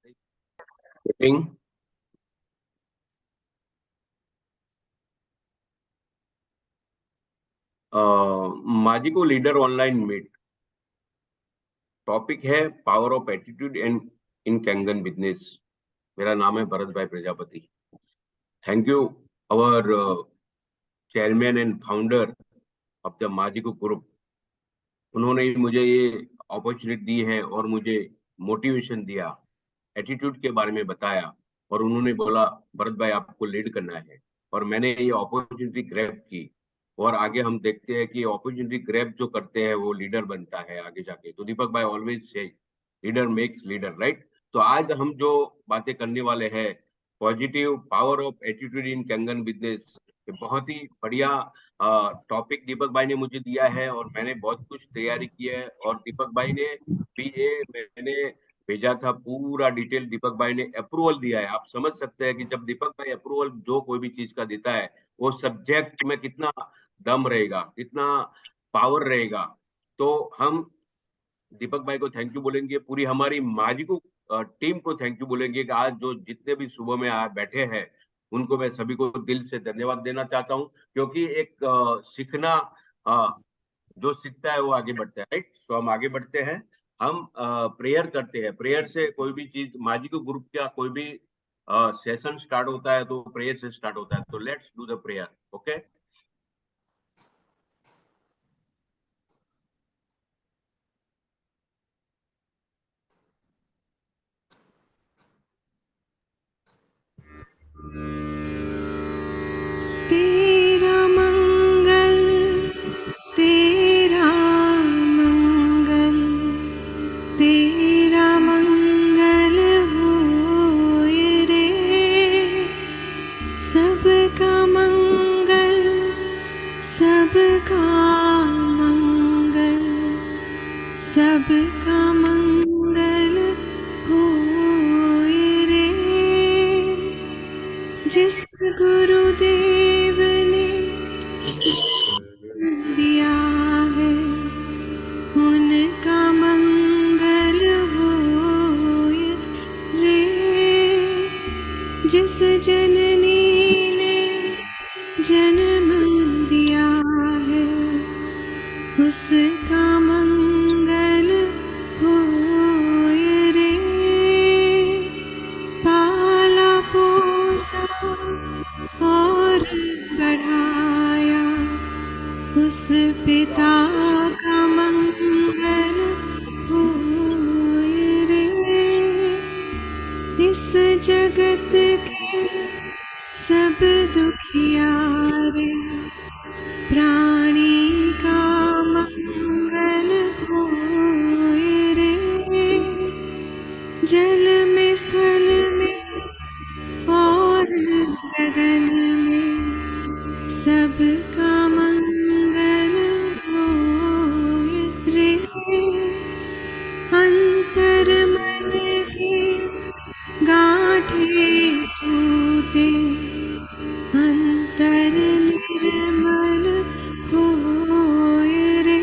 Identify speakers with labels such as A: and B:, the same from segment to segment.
A: Meeting. Majiko leader online meet. Topic है power of attitude and in Kangen business. मेरा नाम है Bharat Bhai Prajapati. Thank you our chairman and founder of the Majiko group. उन्होंने मुझे ये अपॉर्चुनिटी दी है और मुझे मोटिवेशन दिया, एटीट्यूड के बारे में बताया और उन्होंने बोला भरत भाई आपको लीड करना है। और मैंने ये अपॉर्चुनिटी ग्रैब की और आगे हम देखते हैं कि अपॉर्चुनिटी ग्रैब जो करते हैं वो लीडर बनता है आगे जाके। तो दीपक भाई always say leader makes leader, right. तो आज हम जो बातें करने वाले हैं, positive power of attitude in Kangen business, बहुत ही बढ़िया टॉपिक दीपक भाई ने मुझे दिया है और मैंने बहुत कुछ तैयारी की है। और दीपक भाई ने भी ये मैंने भेजा था पूरा डिटेल, दीपक भाई ने अप्रूवल दिया है। आप समझ सकते हैं कि जब दीपक भाई अप्रूवल जो कोई भी चीज का देता है वो सब्जेक्ट में कितना दम रहेगा, कितना पावर रहेगा। तो हम दीपक भाई को थैंक यू बोलेंगे, पूरी हमारी माजिको टीम को थैंक यू बोलेंगे कि आज जो जितने भी सुबह में बैठे हैं उनको मैं सभी को दिल से धन्यवाद देना चाहता हूं। क्योंकि एक सीखना, जो सीखता है वो आगे बढ़ता है, राइट। तो हम आगे बढ़ते हैं। हम प्रेयर करते हैं। प्रेयर से कोई भी चीज, माजिको ग्रुप का कोई भी सेशन स्टार्ट होता है तो प्रेयर से स्टार्ट होता है। तो let's do the prayer. Okay.
B: तेरा मंगल, तेरा मंगल, तेरा मंगल होए रे। सबका मंगल, सबका मंगल, सबका मंगल होए रे। जिस गुरुदेव ने दिया है उनका मंगल होए रे। जिस जननी ने जन्म दिया है उसका मंगल होए रे। पाला पोसा और बढ़ाया उस पिता का मंगल होए रे। इस जगत के सब दुखियारे प्राणी का मंगल होए रे। जल में, स्थल में और गगन में सबका मंगल होए रे। अंतर मन की गांठें टूटे, अंतर निर्मल होए रे।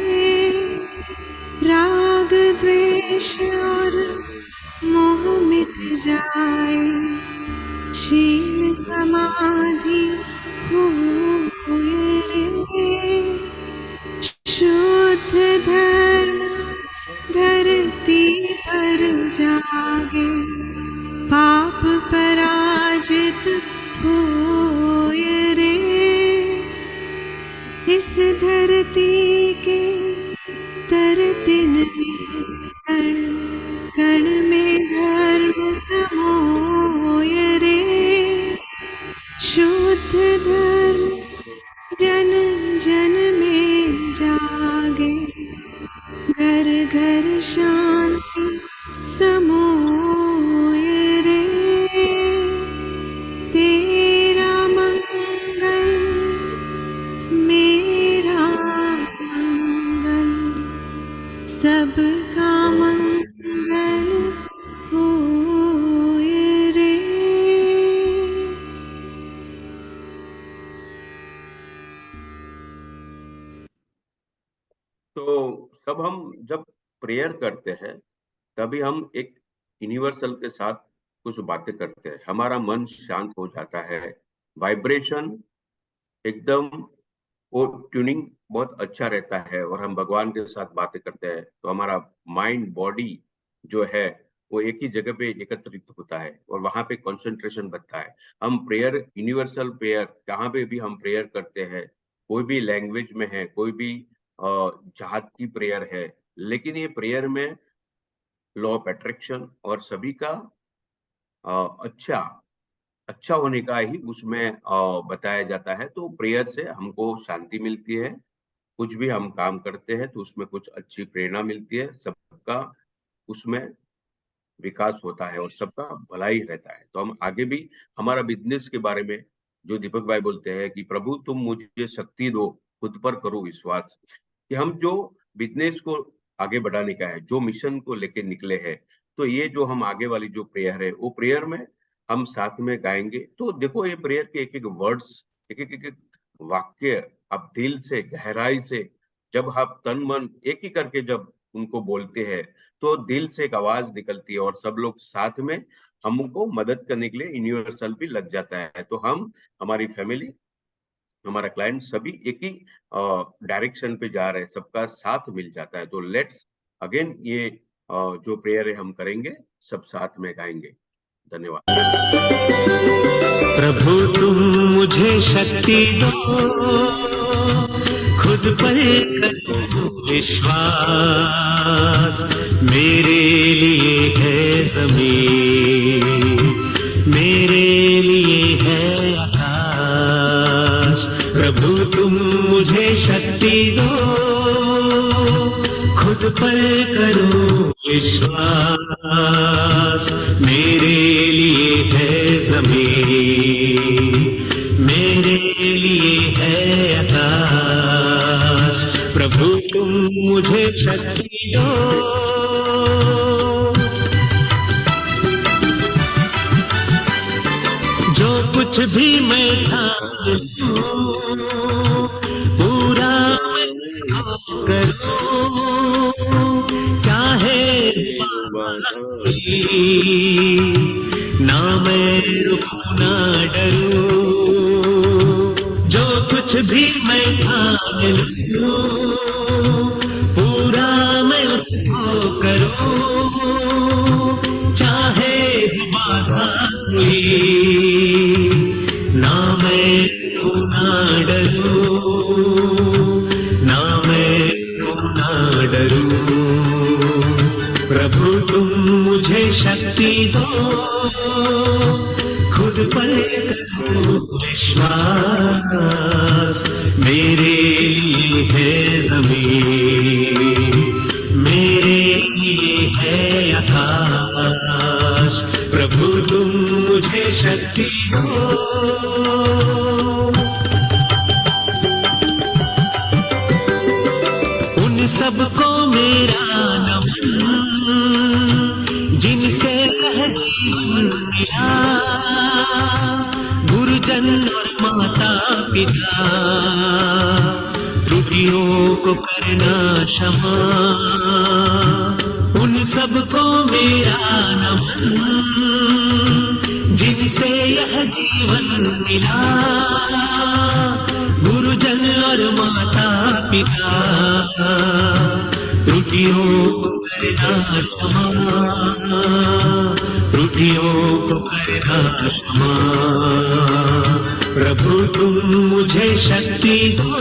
B: राग द्वेष और मोह मिट जाए, शील समाधि होए रे। शुद्ध धर्म धरती पर जागे, पाप पराजित होए रे। इस धरती के तरतिन में कण कण में धर्म समोए रे। शुद्ध धर्म जन जन में जागे, घर घर शांति समोए रे। तेरा मंगल, मेरा मंगल, सबका मंगल होए रे।
A: तो सब हम जब प्रेयर करते हैं तभी हम एक यूनिवर्सल के साथ कुछ बातें करते हैं, हमारा मन शांत हो जाता है, वाइब्रेशन एकदम, वो ट्यूनिंग बहुत अच्छा रहता है, और हम भगवान के साथ बातें करते हैं तो हमारा माइंड बॉडी जो है वो एक ही जगह पे एकत्रित होता है और वहां पे कंसंट्रेशन बनता है। हम प्रेयर, यूनिवर्सल प्रेयर, कहाँ पे भी हम प्रेयर करते हैं, कोई भी लैंग्वेज में है, कोई भी जात की प्रेयर है, लेकिन ये प्रेयर में लॉ ऑफ अट्रैक्शन और सभी का अच्छा अच्छा होने का ही उसमें बताया जाता है। तो प्रेयर से हमको शांति मिलती है, कुछ भी हम काम करते हैं तो उसमें कुछ अच्छी प्रेरणा मिलती है, सबका उसमें विकास होता है और सबका भलाई रहता है। तो हम आगे भी हमारा बिजनेस के बारे में जो दीपक भाई बोलते हैं कि प्रभु तुम मुझे शक्ति दो, खुद पर करो विश्वास, कि हम जो बिजनेस को आगे बढ़ाने का है, जो मिशन को लेके निकले हैं, तो ये जो हम आगे वाली जो प्रेयर है, वो प्रेयर में हम साथ में गाएंगे। तो देखो ये प्रेयर के एक एक वर्ड्स, एक एक वाक्य आप दिल से गहराई से जब आप तन मन एक ही करके जब उनको बोलते हैं तो दिल से एक आवाज निकलती है और सब लोग साथ में हमको मदद करने के लिए यूनिवर्सल भी लग जाता है। तो हम, हमारी फैमिली, हमारा क्लाइंट सभी एक ही डायरेक्शन पे जा रहे हैं, सबका साथ मिल जाता है। तो लेट्स अगेन ये जो प्रेयर है हम करेंगे, सब साथ में गाएंगे। धन्यवाद।
C: प्रभु तुम मुझे शक्ति दो, खुद पर करो विश्वास, मेरे लिए है जमीन, मेरे लिए है आकाश। प्रभु तुम मुझे शक्ति दो, खुद पर करो विश्वास, मेरे लिए है जमीन, मेरे लिए है आकाश। प्रभु तुम मुझे शक्ति दो, जो कुछ भी मैं ठानूं पूरा मैं करूं, चाहे ना मैं रुकूं ना डरूं, जो कुछ भी मैं ठान लूं पूरा मैं उसको करूं, चाहे बाधा हुई ना मैं रुकूं ना डरूं, ना मैं रुकूं ना डरूं। प्रभु तुम मुझे शक्ति दो, खुद पर करो विश्वास, मेरे लिए है जमीन, मेरे लिए है आकाश। प्रभु तुम मुझे शक्ति दो, उन सबको मेरा नमन जिनसे जीवन मिला, गुरुजन और माता पिता, त्रुटियों को करना क्षमा, उन सबको मेरा नमन जिनसे यह जीवन मिला, गुरुजन और माता पिता, त्रुटियों को करना क्षमा, त्रुटियों को करना क्षमा। प्रभु तुम मुझे शक्ति दो,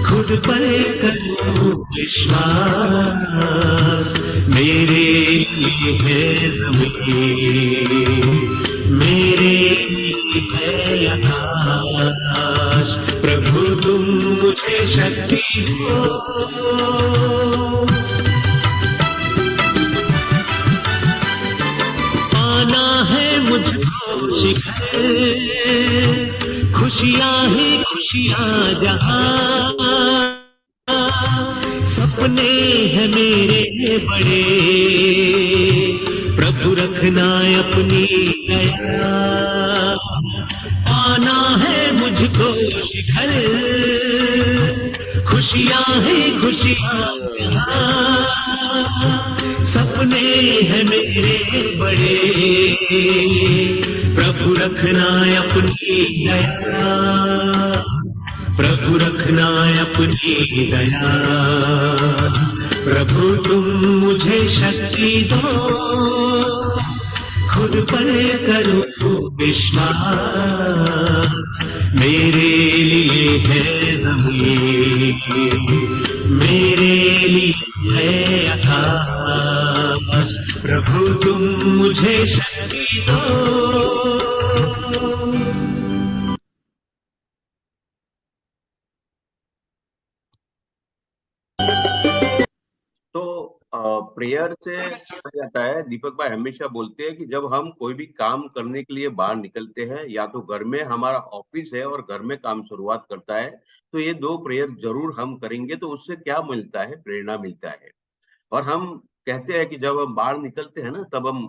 C: खुद पर करो विश्वास, मेरे लिए है जमीन, मेरे लिए है आकाश। प्रभु तुम मुझे शक्ति दो, पाना है मुझको शिखर, खुशियां ही खुशियां जहां, सपने हैं मेरे बड़े, प्रभु रखना अपनी दया, पाना है मुझको शिखर, खुशियां ही खुशियां जहां, सपने हैं मेरे बड़े, पड़े, प्रभु रखना अपनी दया, प्रभु रखना अपनी दया। प्रभु तुम मुझे शक्ति दो, खुद पर करो विश्वास। मेरे लिए है जमीन, मेरे लिए है आकाश। प्रभु तुम मुझे शक्ति दो।
A: तो प्रेयर से क्या जाता है, दीपक भाई हमेशा बोलते हैं कि जब हम कोई भी काम करने के लिए बाहर निकलते हैं, या तो घर में हमारा ऑफिस है और घर में काम शुरुआत करता है, तो ये दो प्रेयर जरूर हम करेंगे। तो उससे क्या मिलता है, प्रेरणा मिलता है। और हम कहते हैं कि जब हम बाहर निकलते हैं ना, तब हम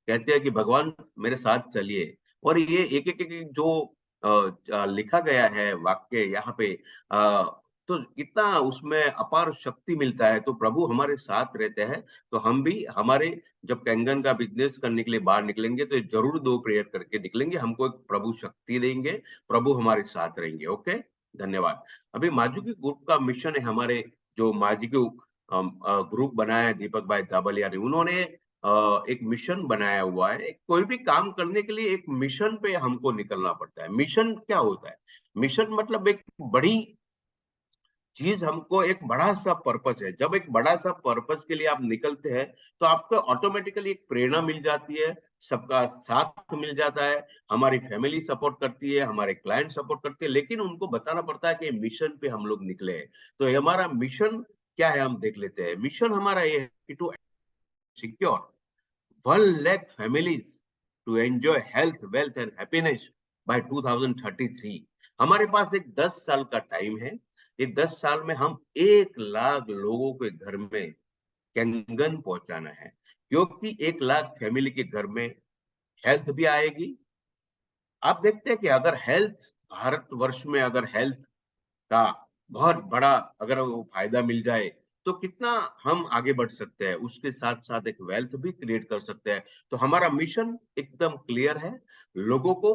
A: कहते हैं कि भगवान मेरे साथ चलिए। और ये एक एक, एक जो लिखा गया है वाक्य यहाँ पे, तो इतना उसमें अपार शक्ति मिलता है। तो प्रभु हमारे साथ रहते हैं। तो हम भी हमारे जब कैंगन का बिजनेस करने के लिए बाहर निकलेंगे, तो जरूर दो प्रेयर करके निकलेंगे। हमको एक प्रभु शक्ति देंगे, प्रभु हमारे साथ रहेंगे। ओके, धन्यवाद। अभी माजुकी ग्रुप का मिशन है, हमारे जो माजुकी ग्रुप बनाया है दीपक भाई दाबलिया ने, उन्होंने एक मिशन बनाया हुआ है। कोई भी काम करने के लिए एक मिशन पे हमको निकलना पड़ता है। मिशन क्या होता है? मिशन मतलब एक बड़ी चीज, हमको एक बड़ा सा पर्पस है। जब एक बड़ा सा पर्पस के लिए आप निकलते हैं, तो आपको ऑटोमेटिकली एक प्रेरणा मिल जाती है, सबका साथ मिल जाता है, हमारी फैमिली सपोर्ट करती है, हमारे क्लाइंट सपोर्ट करते हैं। लेकिन उनको बताना पड़ता है कि मिशन पे हम लोग निकले हैं। तो ये हमारा मिशन क्या है, हम देख लेते हैं। मिशन हमारा ये है कि to secure 1 lakh families to enjoy health, wealth and happiness by 2033। हमारे पास एक 10 साल का टाइम है। ये 10 साल में हम 1 लाख लोगों के घर में कैंगन पहुंचाना है, क्योंकि 1 लाख फैमिली के घर में हेल्थ भी आएगी। आप देखते हैं कि अगर हेल्थ, भारतवर्ष में अगर हेल्थ का बहुत बड़ा अगर वो फायदा मिल जाए, तो कितना हम आगे बढ़ सकते हैं। उसके साथ साथ एक वेल्थ भी क्रिएट कर सकते हैं। तो हमारा मिशन एकदम क्लियर है, लोगों को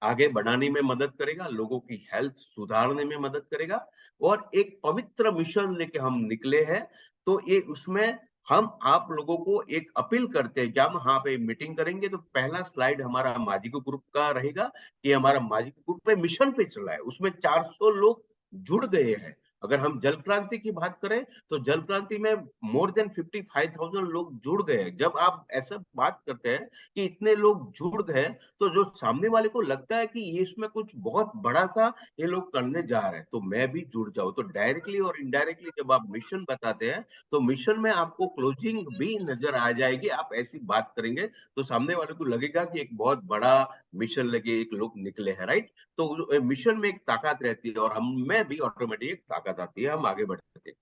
A: आगे बढ़ाने में मदद करेगा, लोगों की हेल्थ सुधारने में मदद करेगा। और एक पवित्र मिशन लेके हम निकले हैं। तो ये उसमें हम आप लोगों को एक अपील करते हैं। जब वहां पे मीटिंग करेंगे, तो पहला स्लाइड हमारा माजिको ग्रुप का रहेगा कि हमारा माजिको ग्रुप पे मिशन पे चला है। उसमें 400 लोग जुड़ गए हैं। अगर हम जल क्रांति की बात करें, तो जल क्रांति में मोर देन 55,000 लोग जुड़ गए। जब आप ऐसा बात करते हैं कि इतने लोग जुड़ गए, तो जो सामने वाले को लगता है कि ये इसमें कुछ बहुत बड़ा सा ये लोग करने जा रहे हैं, तो मैं भी जुड़ जाऊं। तो डायरेक्टली और इनडायरेक्टली जब आप मिशन बताते हैं, तो मिशन में आपको क्लोजिंग भी नजर आ जाएगी। आप ऐसी बात करेंगे तो सामने वाले को लगेगा कि एक बहुत बड़ा मिशन लेके एक लोग निकले हैं, राइट। तो मिशन में एक ताकत रहती है, और हम में भी ऑटोमेटिक एक ताकत आती है, हम आगे बढ़ते हैं।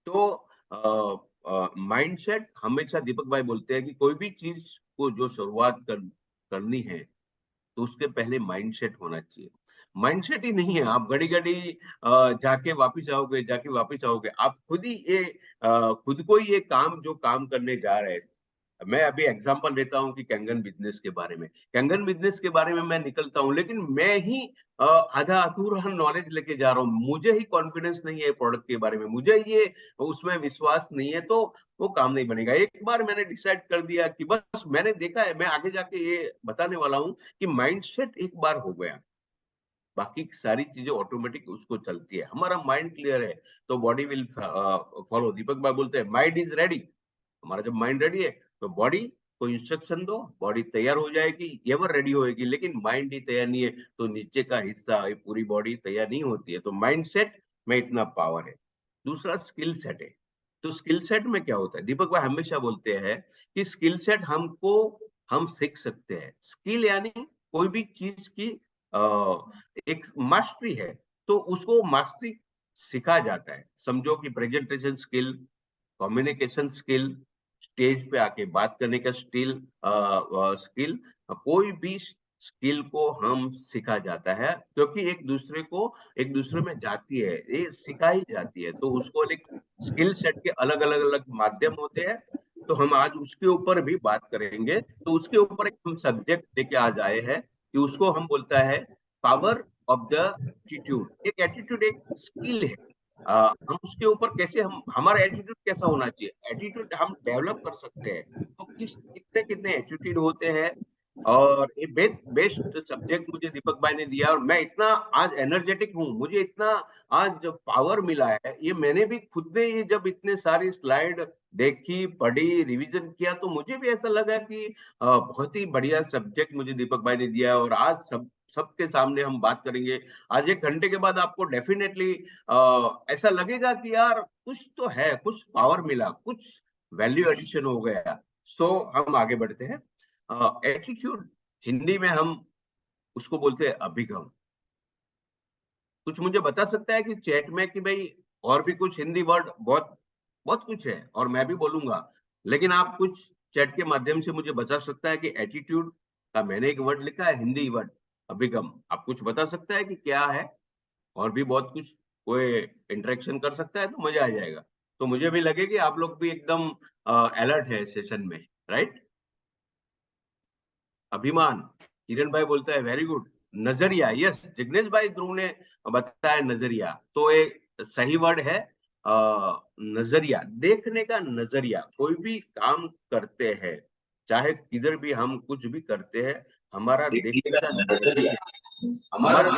A: तो माइंडसेट, हमेशा दीपक भाई बोलते हैं कि कोई भी चीज को जो शुरुआत करनी है, तो उसके पहले माइंडसेट होना चाहिए। माइंडसेट ही नहीं है, आप घड़ी घड़ी जाके वापस आओगे, जाके वापस आओगे। आप खुद ही ये खुद को ही ये काम जो काम करने जा रहे हैं। मैं अभी एग्जांपल देता हूँ कि कैंगन बिजनेस के बारे में। कैंगन बिजनेस के बारे में मैं निकलता हूँ, लेकिन मैं ही आधा अधूरा नॉलेज लेके जा रहा हूँ। मुझे ही कॉन्फिडेंस नहीं है प्रोडक्ट के बारे में, मुझे ये उसमें विश्वास नहीं है, तो वो काम नहीं बनेगा। एक बार मैंने डिसाइड कर दिया कि बस, मैंने देखा है, मैं आगे जाके ये बताने वाला हूँ कि माइंडसेट एक बार हो गया, बाकी सारी चीजें ऑटोमेटिक उसको चलती है। हमारा माइंड क्लियर है, तो बॉडी विल फॉलो। दीपक भाई बोलते हैं माइंड इज रेडी। हमारा जब माइंड रेडी है, तो बॉडी को इंस्ट्रक्शन दो, बॉडी तैयार हो जाएगी, एवर रेडी होएगी। लेकिन माइंड ही तैयार नहीं है, तो नीचे का हिस्सा, पूरी बॉडी तैयार नहीं होती है। तो माइंड सेट में इतना पावर है। दूसरा स्किल सेट है। तो स्किल सेट में क्या होता है, दीपक भाई हमेशा बोलते हैं कि स्किल सेट हमको, हम सीख सकते हैं। स्किल यानी कोई भी चीज की एक मास्टरी है, तो उसको मास्टरी सिखा जाता है। समझो कि presentation skill, communication skill, stage पे आके बात करने का स्किल, कोई भी स्किल को हम सिखा जाता है, क्योंकि एक दूसरे में जाती है, ये सिखाई जाती है। तो उसको एक स्किल सेट के अलग अलग अलग माध्यम होते हैं। तो हम आज उसके ऊपर भी बात करेंगे। तो उसके ऊपर एक हम सब्जेक्ट लेके आज आए हैं कि उसको हम बोलता है पावर ऑफ द एटीट्यूड। एक एटीट्यूड एक स्किल है। हम उसके ऊपर कैसे, हम हमारा एटीट्यूड कैसा होना चाहिए, एटीट्यूड हम डेवलप कर सकते हैं। तो कितने कितने एटीट्यूड होते हैं, और ये बेस्ट सब्जेक्ट मुझे दीपक भाई ने दिया, और मैं इतना आज एनर्जेटिक हूँ, मुझे इतना आज पावर मिला है। ये मैंने भी खुद ने, ये जब इतने सारी स्लाइड देखी, पढ़ी, रिवीजन किया, तो मुझे भी ऐसा लगा कि बहुत ही बढ़िया सब्जेक्ट मुझे दीपक भाई ने दिया है। और आज सबके सामने हम बात करेंगे। आज 1 घंटे के बाद आपको डेफिनेटली ऐसा लगेगा कि यार कुछ तो है, कुछ पावर मिला, कुछ वैल्यू एडिशन हो गया। सो हम आगे बढ़ते हैं। एटीट्यूड हिंदी में हम उसको बोलते हैं अभिगम। कुछ मुझे बता सकता है कि चैट में कि भाई और भी कुछ हिंदी वर्ड बहुत बहुत कुछ है, और मैं भी बोलूंगा, लेकिन आप कुछ चैट के माध्यम से मुझे बता सकता है कि एटीट्यूड का मैंने एक वर्ड लिखा है, हिंदी वर्ड अभिगम। आप कुछ बता सकता है कि क्या है? और भी बहुत कुछ कोई इंटरेक्शन कर सकता है तो मजा आ जाएगा। तो मुझे भी लगे कि आप लोग भी एकदम अलर्ट है सेशन में, राइट? अभिमान, किरण भाई बोलता है वेरी गुड। नजरिया, यस, जिग्नेश भाई ध्रुव ने बताया नजरिया, तो एक सही वर्ड है। नजरिया, देखने का नजरिया। कोई भी काम करते हैं, चाहे किधर भी हम कुछ भी करते हैं, हमारा देखने का नजरिया, हमारा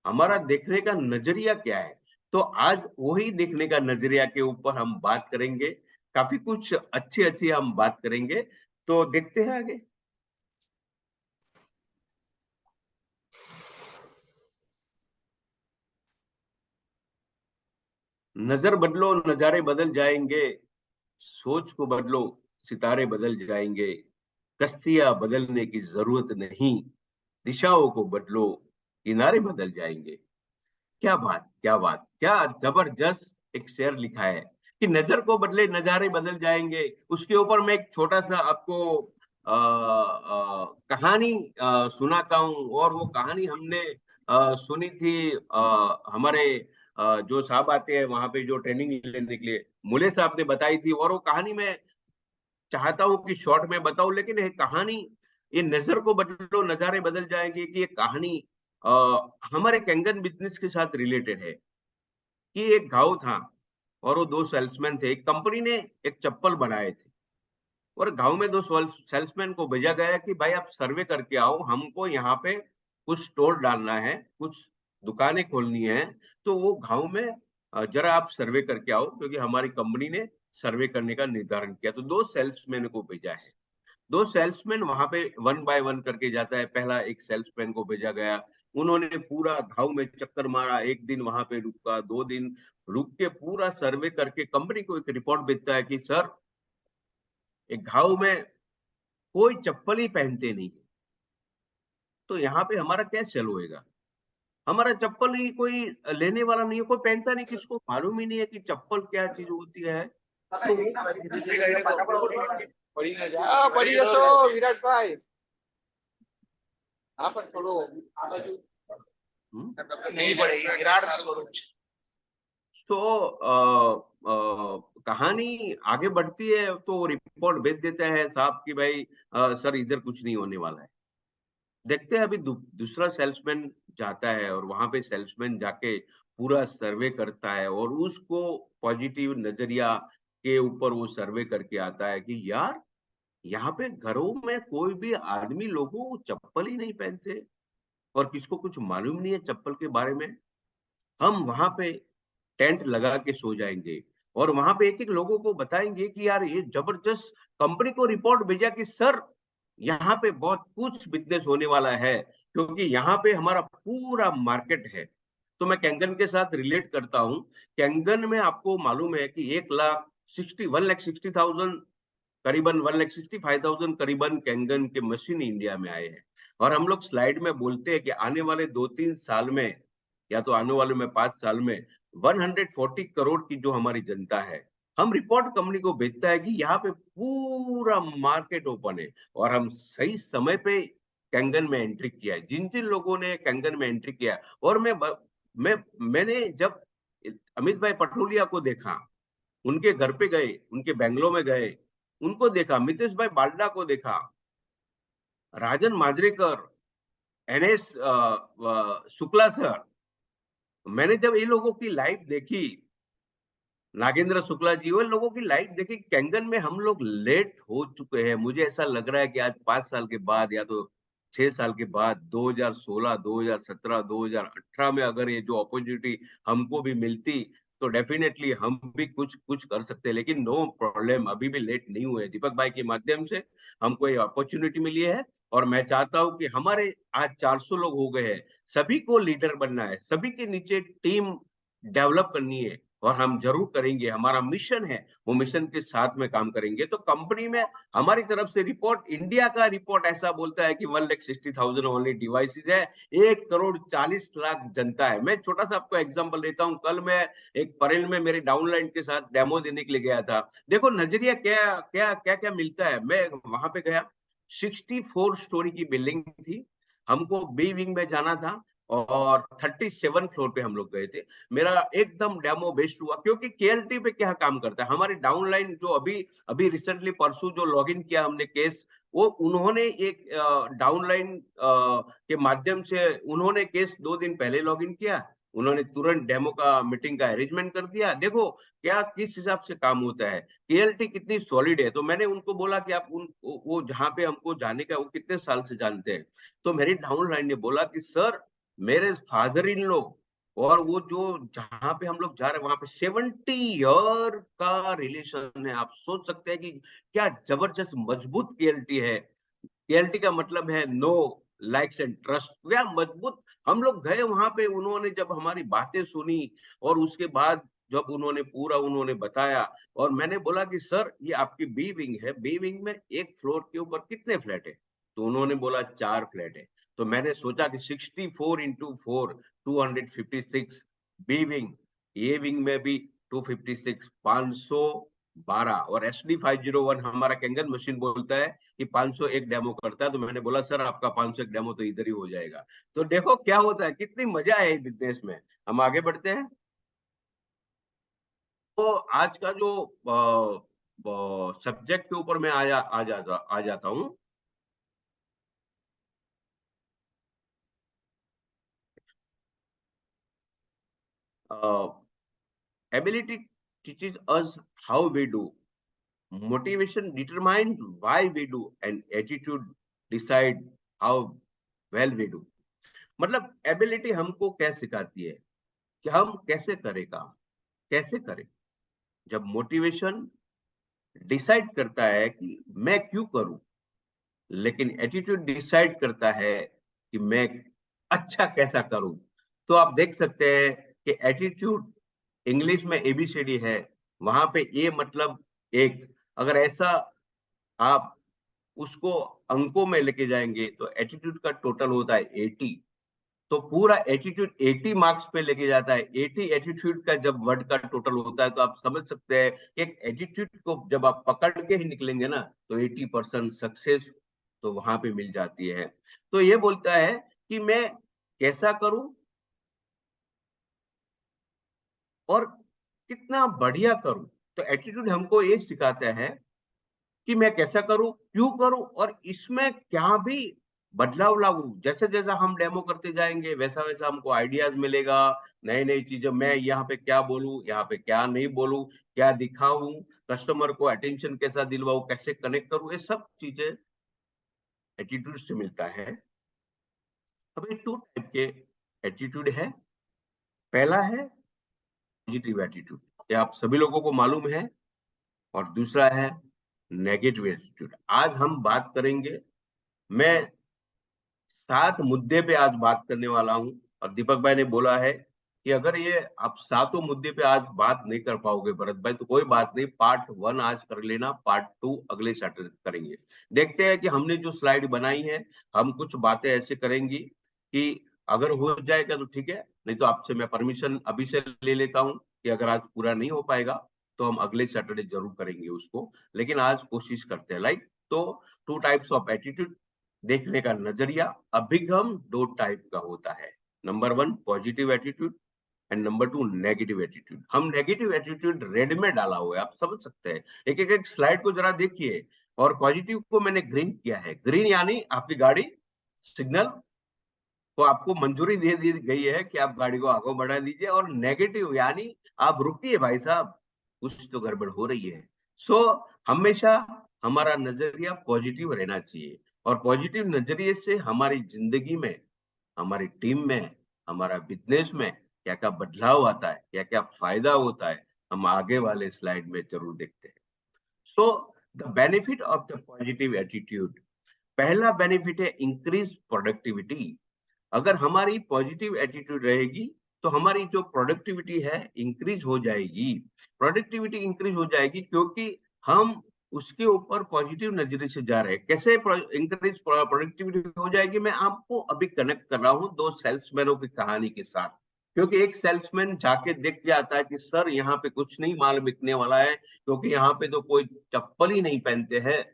A: हमारा देखने का नजरिया क्या है? तो आज वही देखने का नजरिया के ऊपर हम बात करेंगे। काफी कुछ अच्छी अच्छी हम बात करेंगे, तो देखते हैं आगे। नजर बदलो, नजारे बदल जाएंगे। सोच को बदलो, सितारे बदल जाएंगे। कश्तियां बदलने की जरूरत नहीं, दिशाओं को बदलो, किनारे बदल जाएंगे। क्या बात, क्या बात, क्या जबरदस्त एक शेर लिखा है कि नजर को बदले नजारे बदल जाएंगे। उसके ऊपर मैं एक छोटा सा आपको कहानी सुनाता हूँ। और वो कहानी हमने सुनी थी, हमारे जो साहब आते हैं वहां पे जो ट्रेनिंग लेने के लिए, मुले साहब ने बताई थी। और वो कहानी मैं चाहता हूँ कि शॉर्ट में बताऊं, लेकिन ये कहानी, ये नजर को बदलो नजारे बदल जाएंगे कि ये कहानी आ, हमारे कैंगन बिजनेस के साथ रिलेटेड है। कि एक गांव था और वो 2 सेल्समैन थे। एक कंपनी ने एक चप्पल बनाए थे, और गांव में 2 सेल्समैन को भेजा गया कि भाई आप सर्वे करके आओ, हमको यहाँ पे कुछ स्टोर डालना है, कुछ दुकानें खोलनी है। तो वो गांव में जरा आप सर्वे करके आओ, क्योंकि हमारी कंपनी ने सर्वे करने का निर्धारण किया। तो 2 सेल्समैन को भेजा है। 2 सेल्समैन वहां पे 1 बाय 1 करके जाता है। पहला एक सेल्समैन को भेजा गया, उन्होंने पूरा गांव में चक्कर मारा। 1 दिन वहां पे रुका, 2 दिन रुक के पूरा सर्वे करके कंपनी को एक रिपोर्ट भेजता है कि सर, एक गांव में कोई चप्पल ही पहनते नहीं, तो यहाँ पे हमारा क्या सेल होएगा? हमारा चप्पल ही कोई लेने वाला नहीं है, कोई पहनता नहीं, किसको मालूम ही नहीं है कि चप्पल क्या चीज होती है। तो
D: પડી જશો વિરાટભાઈ. હા પણ થોડું આ બાજુ નહીં પડે, વિરાટ સ્વરૂપ છે.
A: तो कहानी आगे बढ़ती है, तो रिपोर्ट भेज देता है साहब कि भाई सर इधर कुछ नहीं होने वाला है। देखते हैं अभी दूसरा सेल्समैन जाता है, और वहां पे सेल्समैन जाके पूरा सर्वे करता है, और उसको पॉजिटिव नजरिया के ऊपर वो सर्वे करके आता है कि यार, यहाँ पे घरों में कोई भी आदमी लोगों चप्पल ही नहीं पहनते, और किसको कुछ मालूम नहीं है चप्पल के बारे में। हम वहां पे टेंट लगा के सो जाएंगे, और वहां पे एक एक लोगों को बताएंगे कि यार ये जबरदस्त, कंपनी को रिपोर्ट भेजा कि सर यहाँ पे बहुत कुछ बिजनेस होने वाला है, क्योंकि यहाँ पे हमारा पूरा मार्केट है। तो मैं कैंगन के साथ रिलेट करता हूँ। कैंगन में आपको मालूम है कि 1,60,000 करीबन 1,65,000 करीबन कैंगन के मशीन इंडिया में आए हैं। और हम लोग स्लाइड में बोलते हैं कि आने वाले 2-3 साल में, या तो आने वाले में 5 साल में 140 करोड़ की जो हमारी जनता है, हम रिपोर्ट कंपनी को भेजता है कि यहाँ पे पूरा मार्केट ओपन है। और हम सही समय पे कैंगन में एंट्री किया है, जिन जिन लोगों ने कैंगन में एंट्री किया। और मैंने जब अमित भाई पटोलिया को देखा उनके घर पे गए, उनके बैंगलोर में गए, उनको देखा, मितेश भाई बाल्डा को देखा, राजन माजरेकर, एनएस शुक्ला सर। मैंने जब ये लोगों की लाइफ देखी, नागेंद्र शुक्ला जी, वो लोगों की लाइफ देखी, कैंगन में हम लोग लेट हो चुके हैं। मुझे ऐसा लग रहा है कि आज 5 साल के बाद या तो 6 साल के बाद 2016, 2017, 2018 में अगर ये जो अपॉर्चुनिटी हमको भी मिलती तो डेफिनेटली हम भी कुछ कुछ कर सकते हैं। लेकिन नो प्रॉब्लम, अभी भी लेट नहीं हुए। दीपक भाई के माध्यम से हमको ये अपॉर्चुनिटी मिली है और मैं चाहता हूं कि हमारे आज 400 लोग हो गए हैं, सभी को लीडर बनना है, सभी के नीचे टीम डेवलप करनी है और हम जरूर करेंगे। हमारा मिशन है, वो मिशन के साथ में काम करेंगे। तो कंपनी में हमारी तरफ से रिपोर्ट, इंडिया का रिपोर्ट ऐसा बोलता है कि 1,60,000 ओनली डिवाइसेस है, 1,40,00,000 जनता है। मैं छोटा सा आपको एग्जांपल देता हूं। कल मैं एक परेल में मेरे डाउनलाइन के साथ डेमो देने के लिए गया था। देखो नजरिया क्या क्या क्या क्या मिलता है। मैं वहां पे गया, 64 स्टोरी की बिल्डिंग थी, हमको बी विंग में जाना था और 37 फ्लोर पे हम लोग गए थे। मेरा एकदम डेमो बेस्ट हुआ, क्योंकि केएलटी पे क्या काम करता है, हमारी डाउनलाइन जो अभी अभी रिसेंटली परसों जो लॉगिन किया हमने केस, वो उन्होंने एक डाउनलाइन के माध्यम से उन्होंने केस 2 दिन पहले लॉगिन किया, उन्होंने तुरंत डेमो का मीटिंग का अरेंजमेंट कर दिया। देखो क्या किस हिसाब से काम होता है, केएलटी कितनी सॉलिड है। तो मैंने उनको बोला कि आप वो जहां पे हमको जाने का वो कितने साल से जानते हैं। तो मेरी डाउनलाइन ने बोला कि सर मेरे फादर इन लॉ और वो जो जहां पे हम लोग जा रहे हैं वहां पे 70 ईयर का रिलेशन है। आप सोच सकते हैं कि क्या जबरदस्त मजबूत केएलटी है। केएलटी का मतलब है नो लाइक्स एंड ट्रस्ट, क्या मजबूत। हम लोग गए वहां पे, उन्होंने जब हमारी बातें सुनी और उसके बाद जब उन्होंने पूरा उन्होंने बताया और मैंने बोला कि सर ये आपकी बी विंग है, बी विंग में एक फ्लोर के ऊपर कितने फ्लैट है। तो उन्होंने बोला 4 फ्लैट है। तो मैंने सोचा कि 64 into 4 256, B wing, A wing में भी 256, 512 और SD501 हमारा कैंगन मशीन बोलता है कि 501 डेमो करता है। तो मैंने बोला सर आपका 501 डेमो तो इधर ही हो जाएगा। तो देखो क्या होता है, कितनी मजा है बिजनेस में। हम आगे बढ़ते हैं। तो आज का जो सब्जेक्ट के ऊपर मैं आ जाता हूँ। Ability teaches us how we do, motivation determines why we do, and attitude decide how well we do। मतलब एबिलिटी हमको क्या सिखाती है कि हम कैसे करें काम, कैसे करें। जब मोटिवेशन डिसाइड करता है कि मैं क्यों करूं, लेकिन एटीट्यूड डिसाइड करता है कि मैं अच्छा कैसा करूं। तो आप देख सकते हैं कि एटीट्यूड इंग्लिश में एबीसीडी है, वहां पे ए मतलब एक, अगर ऐसा आप उसको अंकों में लेके जाएंगे तो एटीट्यूड का टोटल होता है 80। तो पूरा एटीट्यूड 80 मार्क्स पे लेके जाता है। 80 एटीट्यूड का जब वर्ड का टोटल होता है तो आप समझ सकते हैं कि एक एटीट्यूड को जब आप पकड़ के ही निकलेंगे ना तो 80% सक्सेस तो वहां पे मिल जाती है। तो ये बोलता है कि मैं कैसा करूं और कितना बढ़िया करूं। तो एटीट्यूड हमको ये सिखाता है कि मैं कैसा करूं, क्यों करूं और इसमें क्या भी बदलाव लाऊं। जैसे जैसा हम डेमो करते जाएंगे वैसा वैसा हमको आइडियाज मिलेगा, नई नई चीजें। मैं यहाँ पे क्या बोलूं, यहाँ पे क्या नहीं बोलूं, क्या दिखाऊं, कस्टमर को अटेंशन कैसा दिलवाऊं, कैसे कनेक्ट करूं, ये सब चीजें एटीट्यूड से मिलता है। अब ये 2 टाइप के एटीट्यूड है। पहला है पॉजिटिव एटीट्यूड, ये आप सभी लोगों को मालूम है, और दूसरा है नेगेटिव एटीट्यूड। आज हम बात करेंगे, मैं 7 मुद्दे पे आज बात करने वाला हूं। और दीपक भाई ने बोला है कि अगर ये आप 7 मुद्दे पे आज बात नहीं कर पाओगे भरत भाई तो कोई बात नहीं, पार्ट 1 आज कर लेना, पार्ट 2 अगले सैटरडे करेंगे। देखते हैं कि हमने जो स्लाइड बनाई है, हम कुछ बातें ऐसे करेंगी कि अगर हो जाएगा तो ठीक है, नहीं तो आपसे मैं परमिशन अभी से ले लेता हूं कि अगर आज पूरा नहीं हो पाएगा तो हम अगले सैटरडे जरूर करेंगे उसको। लेकिन आज कोशिश करते हैं। लाइक तो 2 टाइप्स ऑफ एटीट्यूड, देखने का नजरिया, अभिगम 2 टाइप का होता है। Number 1 positive attitude, and number 2 negative attitude. हम नेगेटिव एटीट्यूड रेड में डाला हुआ है, आप समझ सकते हैं। एक स्लाइड को जरा देखिए, और पॉजिटिव को मैंने ग्रीन किया है। ग्रीन यानी आपकी गाड़ी सिग्नल को आपको मंजूरी दे दी गई है कि आप गाड़ी को आगे बढ़ा दीजिए, और नेगेटिव यानी आप रुकिए भाई साहब, कुछ तो गड़बड़ हो रही है। सो हमेशा हमारा नजरिया पॉजिटिव रहना चाहिए, और पॉजिटिव नजरिए से हमारी जिंदगी में, हमारी टीम में, हमारा बिजनेस में क्या क्या बदलाव आता है, क्या क्या फायदा होता है, हम आगे वाले स्लाइड में जरूर देखते हैं। So the benefit of the positive attitude. पहला बेनिफिट है इंक्रीज प्रोडक्टिविटी। अगर हमारी पॉजिटिव एटीट्यूड रहेगी तो हमारी जो प्रोडक्टिविटी है इंक्रीज हो जाएगी। प्रोडक्टिविटी इंक्रीज हो जाएगी क्योंकि हम उसके ऊपर पॉजिटिव नजरिए से जा रहे हैं। कैसे इंक्रीज प्रोडक्टिविटी हो जाएगी, मैं आपको अभी कनेक्ट कर रहा हूँ 2 सेल्समैनों की कहानी के साथ। क्योंकि एक सेल्समैन जाके देख के आता है कि सर यहाँ पे कुछ नहीं माल बिकने वाला है, क्योंकि यहाँ पे तो कोई चप्पल ही नहीं पहनते हैं,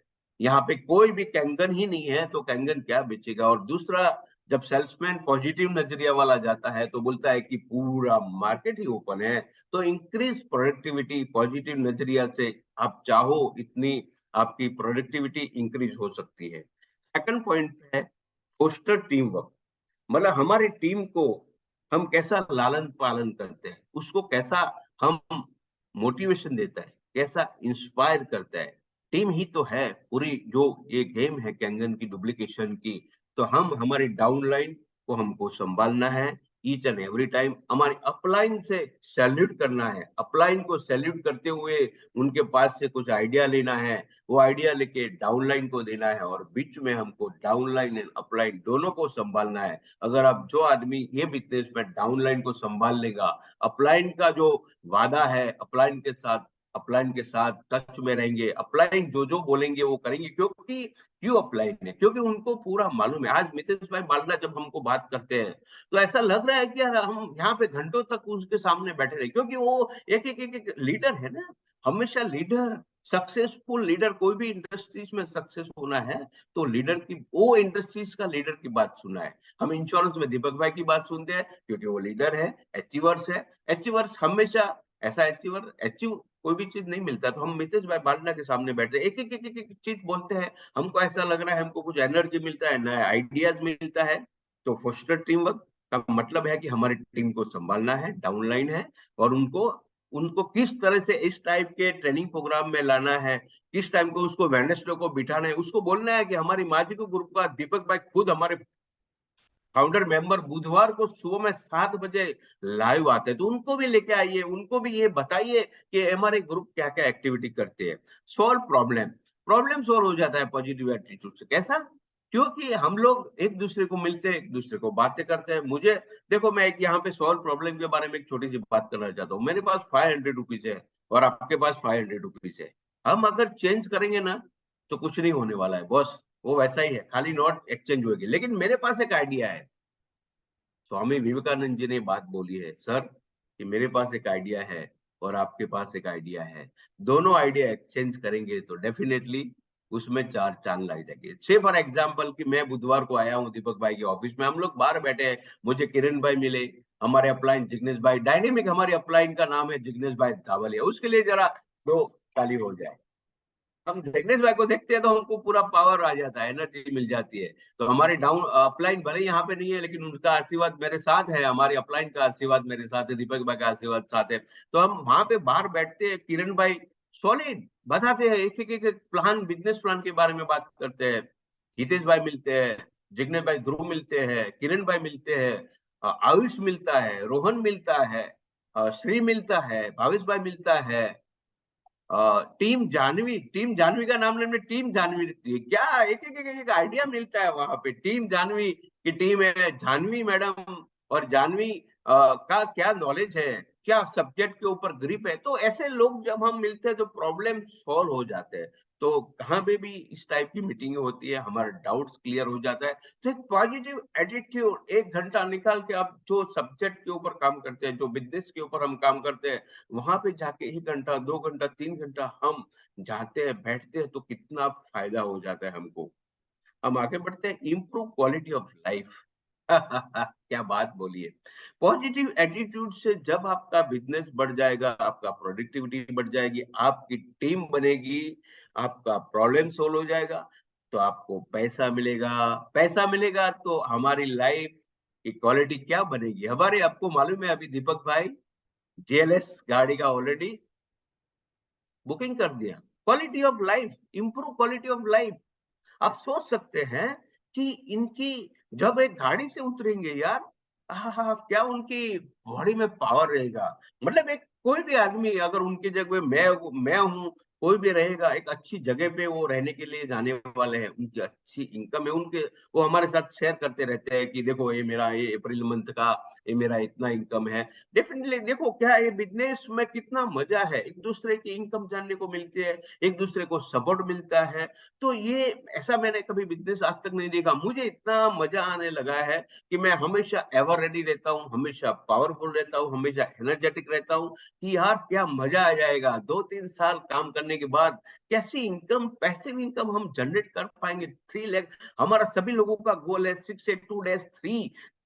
A: यहाँ पे कोई भी कैंगन ही नहीं है, तो कैंगन क्या बेचेगा। और दूसरा, जब सेल्समैन पॉजिटिव नजरिया वाला जाता है तो बोलता है कि पूरा मार्केट ही ओपन है। तो इंक्रीज प्रोडक्टिविटी, पॉजिटिव नजरिया से आप चाहो इतनी आपकी प्रोडक्टिविटी इंक्रीज हो सकती है। सेकंड पॉइंट है फोस्टर टीम वर्क। मतलब हमारी टीम को हम कैसा लालन पालन करते हैं, उसको कैसा हम मोटिवेशन देता है, कैसा इंस्पायर करता है। टीम ही तो है पूरी जो ये गेम है कैंगन की डुप्लीकेशन की। तो हम हमारी डाउनलाइन को हमको संभालना है ईच एंड एवरी टाइम। हमारी अपलाइन से सैल्यूट करना है, अपलाइन को सैल्यूट करते हुए उनके पास से कुछ आइडिया लेना है, वो आइडिया लेके डाउनलाइन को देना है, और बीच में हमको डाउनलाइन एंड अपलाइन दोनों को संभालना है। अगर आप जो आदमी ये बिजनेस में डाउनलाइन को संभाल लेगा, अपलाइन का जो वादा है, अपलाइन के साथ टच में रहेंगे, अपलाइन जो जो बोलेंगे वो करेंगे। क्योंकि क्यों अपलाइन है, क्योंकि उनको पूरा मालूम है। आज मितेश भाई बालना जब हमको बात करते हैं तो ऐसा लग रहा है कि यार हम यहाँ पे घंटों तक उसके सामने बैठे रहे, क्योंकि वो एक लीडर है ना। हमेशा लीडर, सक्सेसफुल लीडर, कोई भी इंडस्ट्रीज में सक्सेस होना है तो लीडर की, वो इंडस्ट्रीज का लीडर की बात सुना है। हम इंश्योरेंस में दीपक भाई की बात सुनते हैं क्योंकि वो लीडर है, अचीवर्स है। अचीवर्स हमेशा ऐसा अचीव कोई भी चीज नहीं मिलता तो हम मितेश भाई बालना के सामने बैठते हैं, एक चीज बोलते हैं, हमको ऐसा लग रहा है हमको कुछ एनर्जी मिलता है, नया आइडियाज मिलता है। तो फोस्टर टीम वर्क का मतलब है कि हमारी टीम को संभालना है, डाउनलाइन है, और उनको उनको किस तरह से इस टाइप के ट्रेनिंग प्रोग्राम में लाना है, किस टाइम को उसको वेडनेसडे को बिठाना है। उसको बोलना है कि हमारी माजिको ग्रुप का दीपक भाई खुद हमारे फाउंडर मेंबर बुधवार को सुबह में 7 बजे लाइव आते हैं, तो उनको भी लेके आइए, उनको भी ये बताइए कि हमारे ग्रुप क्या क्या एक्टिविटी करते हैं। सॉल्व प्रॉब्लम, प्रॉब्लम सॉल्व हो जाता है पॉजिटिव एटीट्यूड से। कैसा? क्योंकि हम लोग एक दूसरे को मिलते हैं, एक दूसरे को बातें करते हैं। मुझे देखो, मैं एक यहाँ पे सॉल्व प्रॉब्लम के बारे में एक छोटी सी बात करना चाहता हूँ। मेरे पास 500 रुपीज है और आपके पास 500 रुपीज है। हम अगर चेंज करेंगे ना तो कुछ नहीं होने वाला है बॉस, वो वैसा ही है, खाली नोट एक्सचेंज होगी। लेकिन मेरे पास एक आइडिया है, स्वामी विवेकानंद जी ने बात बोली है सर कि मेरे पास एक आइडिया है और आपके पास एक आइडिया है, दोनों आइडिया एक्सचेंज करेंगे तो डेफिनेटली उसमें 4 चांद लग जाएंगे। से फॉर एग्जाम्पल कि मैं बुधवार को आया हूँ दीपक भाई के ऑफिस में, हम लोग बाहर बैठे हैं, मुझे किरण भाई मिले, हमारे अपलाइन जिग्नेश भाई, डायनेमिक हमारी अपलाइन का नाम है जिग्नेश भाई धावलिया, उसके लिए जरा दो ताली हो जाए। हम जगदीश भाई को देखते हैं तो हमको पूरा पावर आ जाता है, एनर्जी मिल जाती है। तो हमारी डाउन अपलाइन भले यहाँ पे नहीं है लेकिन उनका आशीर्वाद मेरे साथ है, हमारी अपलाइन का आशीर्वाद मेरे साथ है, दीपक भाई का आशीर्वाद साथ है। तो हम वहां पे बाहर बैठते हैं, किरण भाई सॉलिड बताते हैं, एक प्लान, बिजनेस प्लान के बारे में बात करते हैं। हितेश भाई मिलते हैं, जिग्नेश भाई, ध्रुव मिलते हैं, किरण भाई मिलते हैं, आयुष मिलता है, रोहन मिलता है, श्री मिलता है, भावेश भाई मिलता है, टीम जानवी का नाम लेने टीम जानवी रखती है क्या, एक आइडिया मिलता है वहां पे। टीम जानवी की टीम है, जानवी मैडम, और जानवी का क्या नॉलेज है, क्या सब्जेक्ट के ऊपर ग्रिप है। तो ऐसे लोग जब हम मिलते हैं तो प्रॉब्लम सॉल्व हो जाते हैं। तो कहाँ पे भी इस टाइप की मीटिंग होती है, हमारा डाउट्स क्लियर हो जाता है। तो एक पॉजिटिव एटीट्यूड, 1 घंटा निकाल के आप जो सब्जेक्ट के ऊपर काम करते हैं, जो बिजनेस के ऊपर हम काम करते हैं, वहां पे जाके 1 घंटा, 2 घंटा, 3 घंटा हम जाते हैं, बैठते हैं, तो कितना फायदा हो जाता है हमको। हम आगे बढ़ते हैं, इम्प्रूव क्वालिटी ऑफ लाइफ। क्या बात बोली है। पॉजिटिव एटीट्यूड से जब आपका बिजनेस बढ़ जाएगा, आपका प्रोडक्टिविटी बढ़ जाएगी, आपकी टीम बनेगी, आपका प्रॉब्लम सोल्व हो जाएगा, तो आपको पैसा मिलेगा। पैसा मिलेगा तो हमारी लाइफ की क्वालिटी क्या बनेगी हमारे। आपको मालूम है अभी दीपक भाई, जेएलएस गाड़ी का ऑलरेडी बुकिंग कर दिया। Quality of life, improve quality of life. आप सोच सकते हैं कि इनकी जब एक गाड़ी से उतरेंगे यार, आहा, क्या उनकी बॉडी में पावर रहेगा। मतलब एक कोई भी आदमी अगर उनकी जगह मैं हूँ, कोई भी रहेगा, एक अच्छी जगह पे वो रहने के लिए जाने वाले हैं, उनकी अच्छी इनकम है उनके। वो हमारे साथ शेयर करते रहते हैं कि देखो ये मेरा ये अप्रैल मंथ का ये मेरा इतना इनकम है। डेफिनेटली देखो क्या ये बिजनेस में कितना मजा है, एक दूसरे की इनकम जानने को मिलती है, एक दूसरे को सपोर्ट मिलता है। तो ये ऐसा मैंने कभी बिजनेस आज तक नहीं देखा। मुझे इतना मजा आने लगा है कि मैं हमेशा एवर रेडी रहता हूँ, हमेशा पावरफुल रहता हूँ, हमेशा एनर्जेटिक रहता हूँ कि यार क्या मजा आ जाएगा। 2-3 साल काम करने के बाद कैसी इनकम, पैसिव इनकम हम जनरेट कर पाएंगे। 3 लाख हमारा सभी लोगों का गोल है। 682 days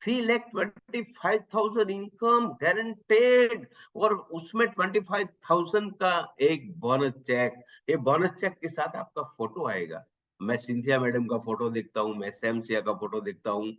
A: 3,25,000 इनकम गारंटेड, और उसमें 25,000 का एक बोनस चेक। ये बोनस चेक के साथ आपका फोटो आएगा। मैं सिंधिया मैडम का फोटो देखता हूँ, मैं सैम सिया का फोटो देखता हूँ।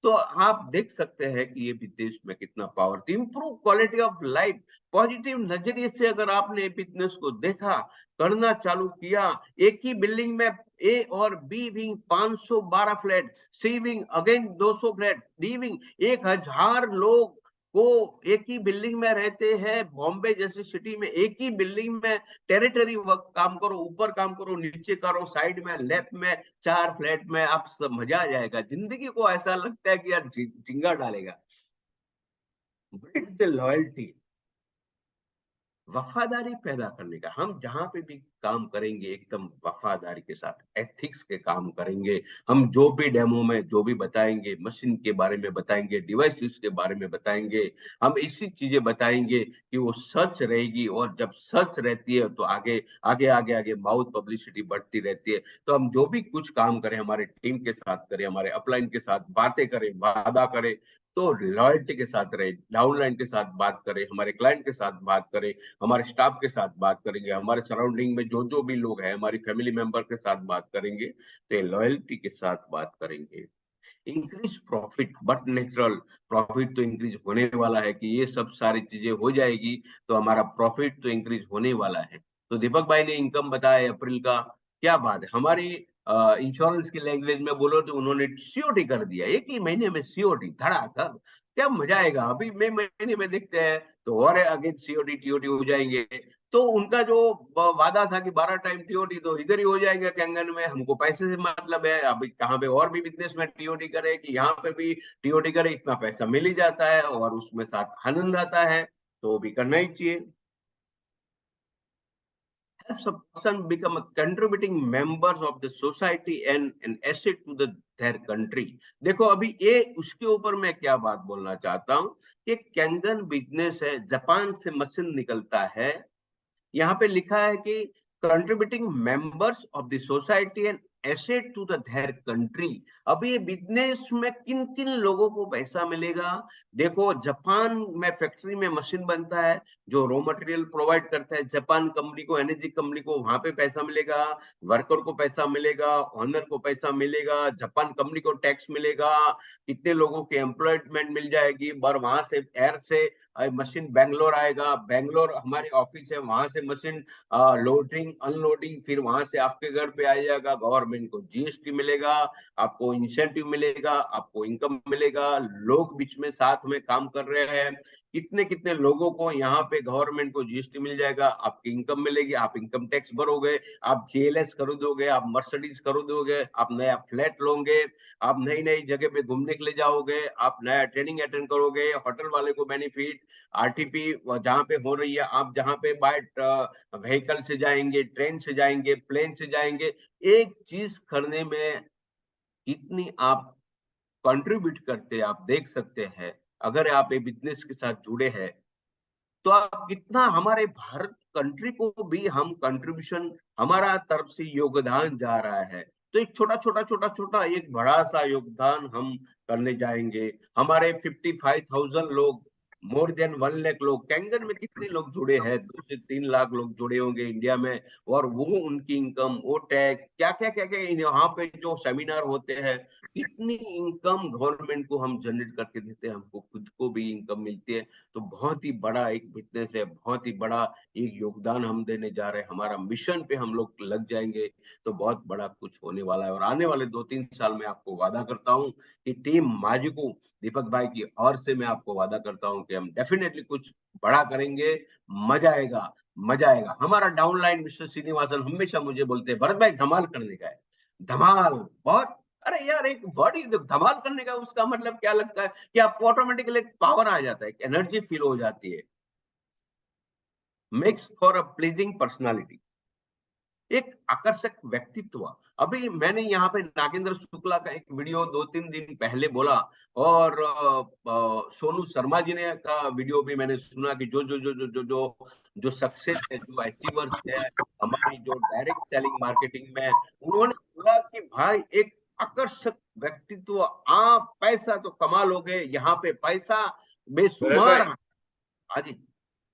A: तो आप देख सकते हैं कि ये बिजनेस में कितना power. Improve quality of life, positive नजरिए से अगर आपने बिजनेस को देखा, करना चालू किया, एक ही बिल्डिंग में ए और B wing 512 flat, C wing again 200 flat, D wing 1000 लोग वो एक ही बिल्डिंग में रहते हैं। बॉम्बे जैसी सिटी में एक ही बिल्डिंग में टेरिटरी वर्क काम करो, ऊपर काम करो, नीचे करो, साइड में, लेफ्ट में, 4 फ्लैट में, आप सब मजा आ जाएगा। जिंदगी को ऐसा लगता है कि यार जिंगा डालेगा। बिल्ड द लॉयल्टी, वफादारी पैदा करने का। हम जहां पे भी काम करेंगे एकदम वफादारी के साथ, एथिक्स के काम करेंगे। हम जो भी डेमो में जो भी बताएंगे, मशीन के बारे में बताएंगे, डिवाइसेस के बारे में बताएंगे, हम इसी चीजें बताएंगे कि वो सच रहेगी। और जब सच रहती है तो आगे आगे आगे आगे माउथ पब्लिसिटी बढ़ती रहती है। तो हम जो भी कुछ काम करें, हमारे टीम के साथ करें, हमारे अपलाइन के साथ बातें करें, वादा करें, तो लॉयल्टी के साथ रहे, डाउनलाइन के साथ बात करें, हमारे क्लाइंट के साथ बात करें, हमारे स्टाफ के साथ बात करेंगे, हमारे सराउंडिंग में जो जो भी लोग हैं, हमारी फैमिली मेंबर के साथ बात करेंगे, तो ये लॉयल्टी के साथ बात करेंगे। Increase profit, but natural profit तो इंक्रीज होने वाला है कि ये सब सारी चीजें हो जाएगी तो हमारा प्रॉफिट तो इंक्रीज होने वाला है। तो दीपक भाई ने इनकम बताया अप्रैल का, क्या बात है। हमारी इंश्योरेंस की लैंग्वेज में बोलो तो उन्होंने सीओटी कर दिया, एक ही महीने में सीओटी धड़ाधड़। क्या मजा आएगा। अभी मई महीने में देखते हैं तो और आगे सीओटी टीओटी हो जाएंगे। तो उनका जो वादा था कि 12 टाइम टीओटी, तो इधर ही हो जाएगा कैंगन में। हमको पैसे से मतलब है, अभी कहाँ पे और भी बिजनेस में टीओटी करे कि यहाँ पे भी टीओटी करे, इतना पैसा मिल ही जाता है और उसमें साथ आनंद आता है, तो वो भी करना ही चाहिए। Helps a person become a contributing members of the society and an asset to their country। देखो अभी ये उसके ऊपर मैं क्या बात बोलना चाहता हूँ कि कैंगन बिजनेस है, जापान से मशीन निकलता है। यहाँ पे लिखा है कि contributing members of the society and asset to the their country. अब ये बिजनेस में किन किन लोगों को पैसा मिलेगा। देखो जापान में फैक्ट्री में मशीन बनता है, जो रॉ मटेरियल प्रोवाइड करता है जापान कंपनी को, एनर्जी कंपनी को, वहां पे पैसा मिलेगा। वर्कर को पैसा मिलेगा, ओनर को पैसा मिलेगा, जापान कंपनी को टैक्स मिलेगा, कितने लोगों की एम्प्लॉयमेंट मिल जाएगी। और वहां से एयर से मशीन बैंगलोर आएगा, बैंगलोर हमारे ऑफिस है, वहां से मशीन लोडिंग अनलोडिंग फिर वहां से आपके घर पे आ जाएगा। गवर्नमेंट को जीएसटी मिलेगा, आपको इंसेंटिव मिलेगा, आपको इनकम मिलेगा। लोग बीच में साथ में काम कर रहे हैं, कितने कितने लोगों को यहाँ पे गवर्नमेंट को जीएसटी मिल जाएगा, आपकी इनकम मिलेगी, आप इनकम टैक्स भरोगे, आप जेएलएस खरीदोगे, आप मर्सिडीज खरीदोगे, आप नया फ्लैट लोगे, आप नई नई जगह पे घूमने के लिए जाओगे, आप नया ट्रेनिंग अटेंड करोगे, होटल वाले को बेनिफिट, आरटीपी जहाँ पे हो रही है, आप जहाँ पे बाय व्हीकल से जाएंगे, ट्रेन से जाएंगे, प्लेन से जाएंगे, एक चीज करने में कितनी आप कंट्रीब्यूट करते हैं आप देख सकते हैं। अगर आप ये बिजनेस के साथ जुड़े हैं तो आप कितना हमारे भारत कंट्री को भी हम कंट्रीब्यूशन, हमारा तरफ से योगदान जा रहा है। तो एक छोटा एक बड़ा सा योगदान हम करने जाएंगे। हमारे 55,000 लोग, मोर देन 1 लाख लोग, कैंगन में कितने लोग जुड़े हैं? 2 से 3 लाख लोग जुड़े होंगे इंडिया में, और वो उनकी इनकम, वो टैक्स, क्या यहाँ पे जो सेमिनार होते हैं, कितनी इनकम गवर्नमेंट को हम जनरेट करके देते हैं, हमको खुद को भी इनकम मिलती है। तो बहुत ही बड़ा एक बिजनेस है, बहुत ही बड़ा एक योगदान हम देने जा रहे हैं। हमारा मिशन पे हम लोग लग जाएंगे तो बहुत बड़ा कुछ होने वाला है। और आने वाले 2-3 साल में आपको वादा करता हूँ कि टीम माजिको दीपक भाई की ओर से मैं आपको वादा करता हूँ कि हम डेफिनेटली कुछ बड़ा करेंगे। मजा आएगा, मजा आएगा। हमारा डाउनलाइन मिस्टर श्रीनिवासन हमेशा मुझे बोलते हैं, भरत भाई धमाल करने का है, धमाल बहुत। अरे यार, एक बॉडी धमाल करने का उसका मतलब क्या लगता है कि आपको ऑटोमेटिकली एक पावर आ जाता है, एक एनर्जी फील हो जाती है। Makes for a pleasing personality, एक आकर्षक व्यक्तित्व। अभी मैंने यहाँ पे नागेंद्र शुक्ला का एक वीडियो 2-3 दिन पहले बोला, और सोनू शर्मा जी ने का वीडियो भी मैंने सुना कि जो सक्सेस है, जो अचीवर्स है हमारी, जो डायरेक्ट सेलिंग मार्केटिंग में, उन्होंने बोला कि भाई एक आकर्षक व्यक्तित्व, आप पैसा तो कमा लोगे, यहाँ पे पैसा बेशुमार। हाँ जी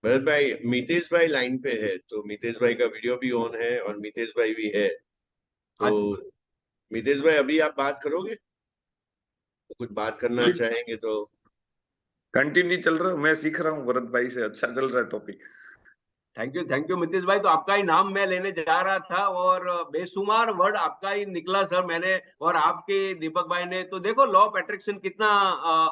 E: भरत भाई, मितेश भाई लाइन पे है, तो मितेश भाई का वीडियो भी ऑन है और मितेश भाई भी है।
A: हाँ
E: तो
A: जी।
E: मितेश भाई, अभी आप बात करोगे? तो कुछ बात करना चाहेंगे तो?
F: कंटिन्यू चल रहा है, मैं सीख रहा हूँ भरत भाई से, अच्छा चल रहा है टॉपिक।
A: थैंक यू मितेश भाई। तो आपका ही नाम मैं लेने जा रहा था, और बेशुमार वर्ड आपका ही निकला सर, मैंने और आपके दीपक भाई ने। तो देखो लॉ ऑफ अट्रैक्शन कितना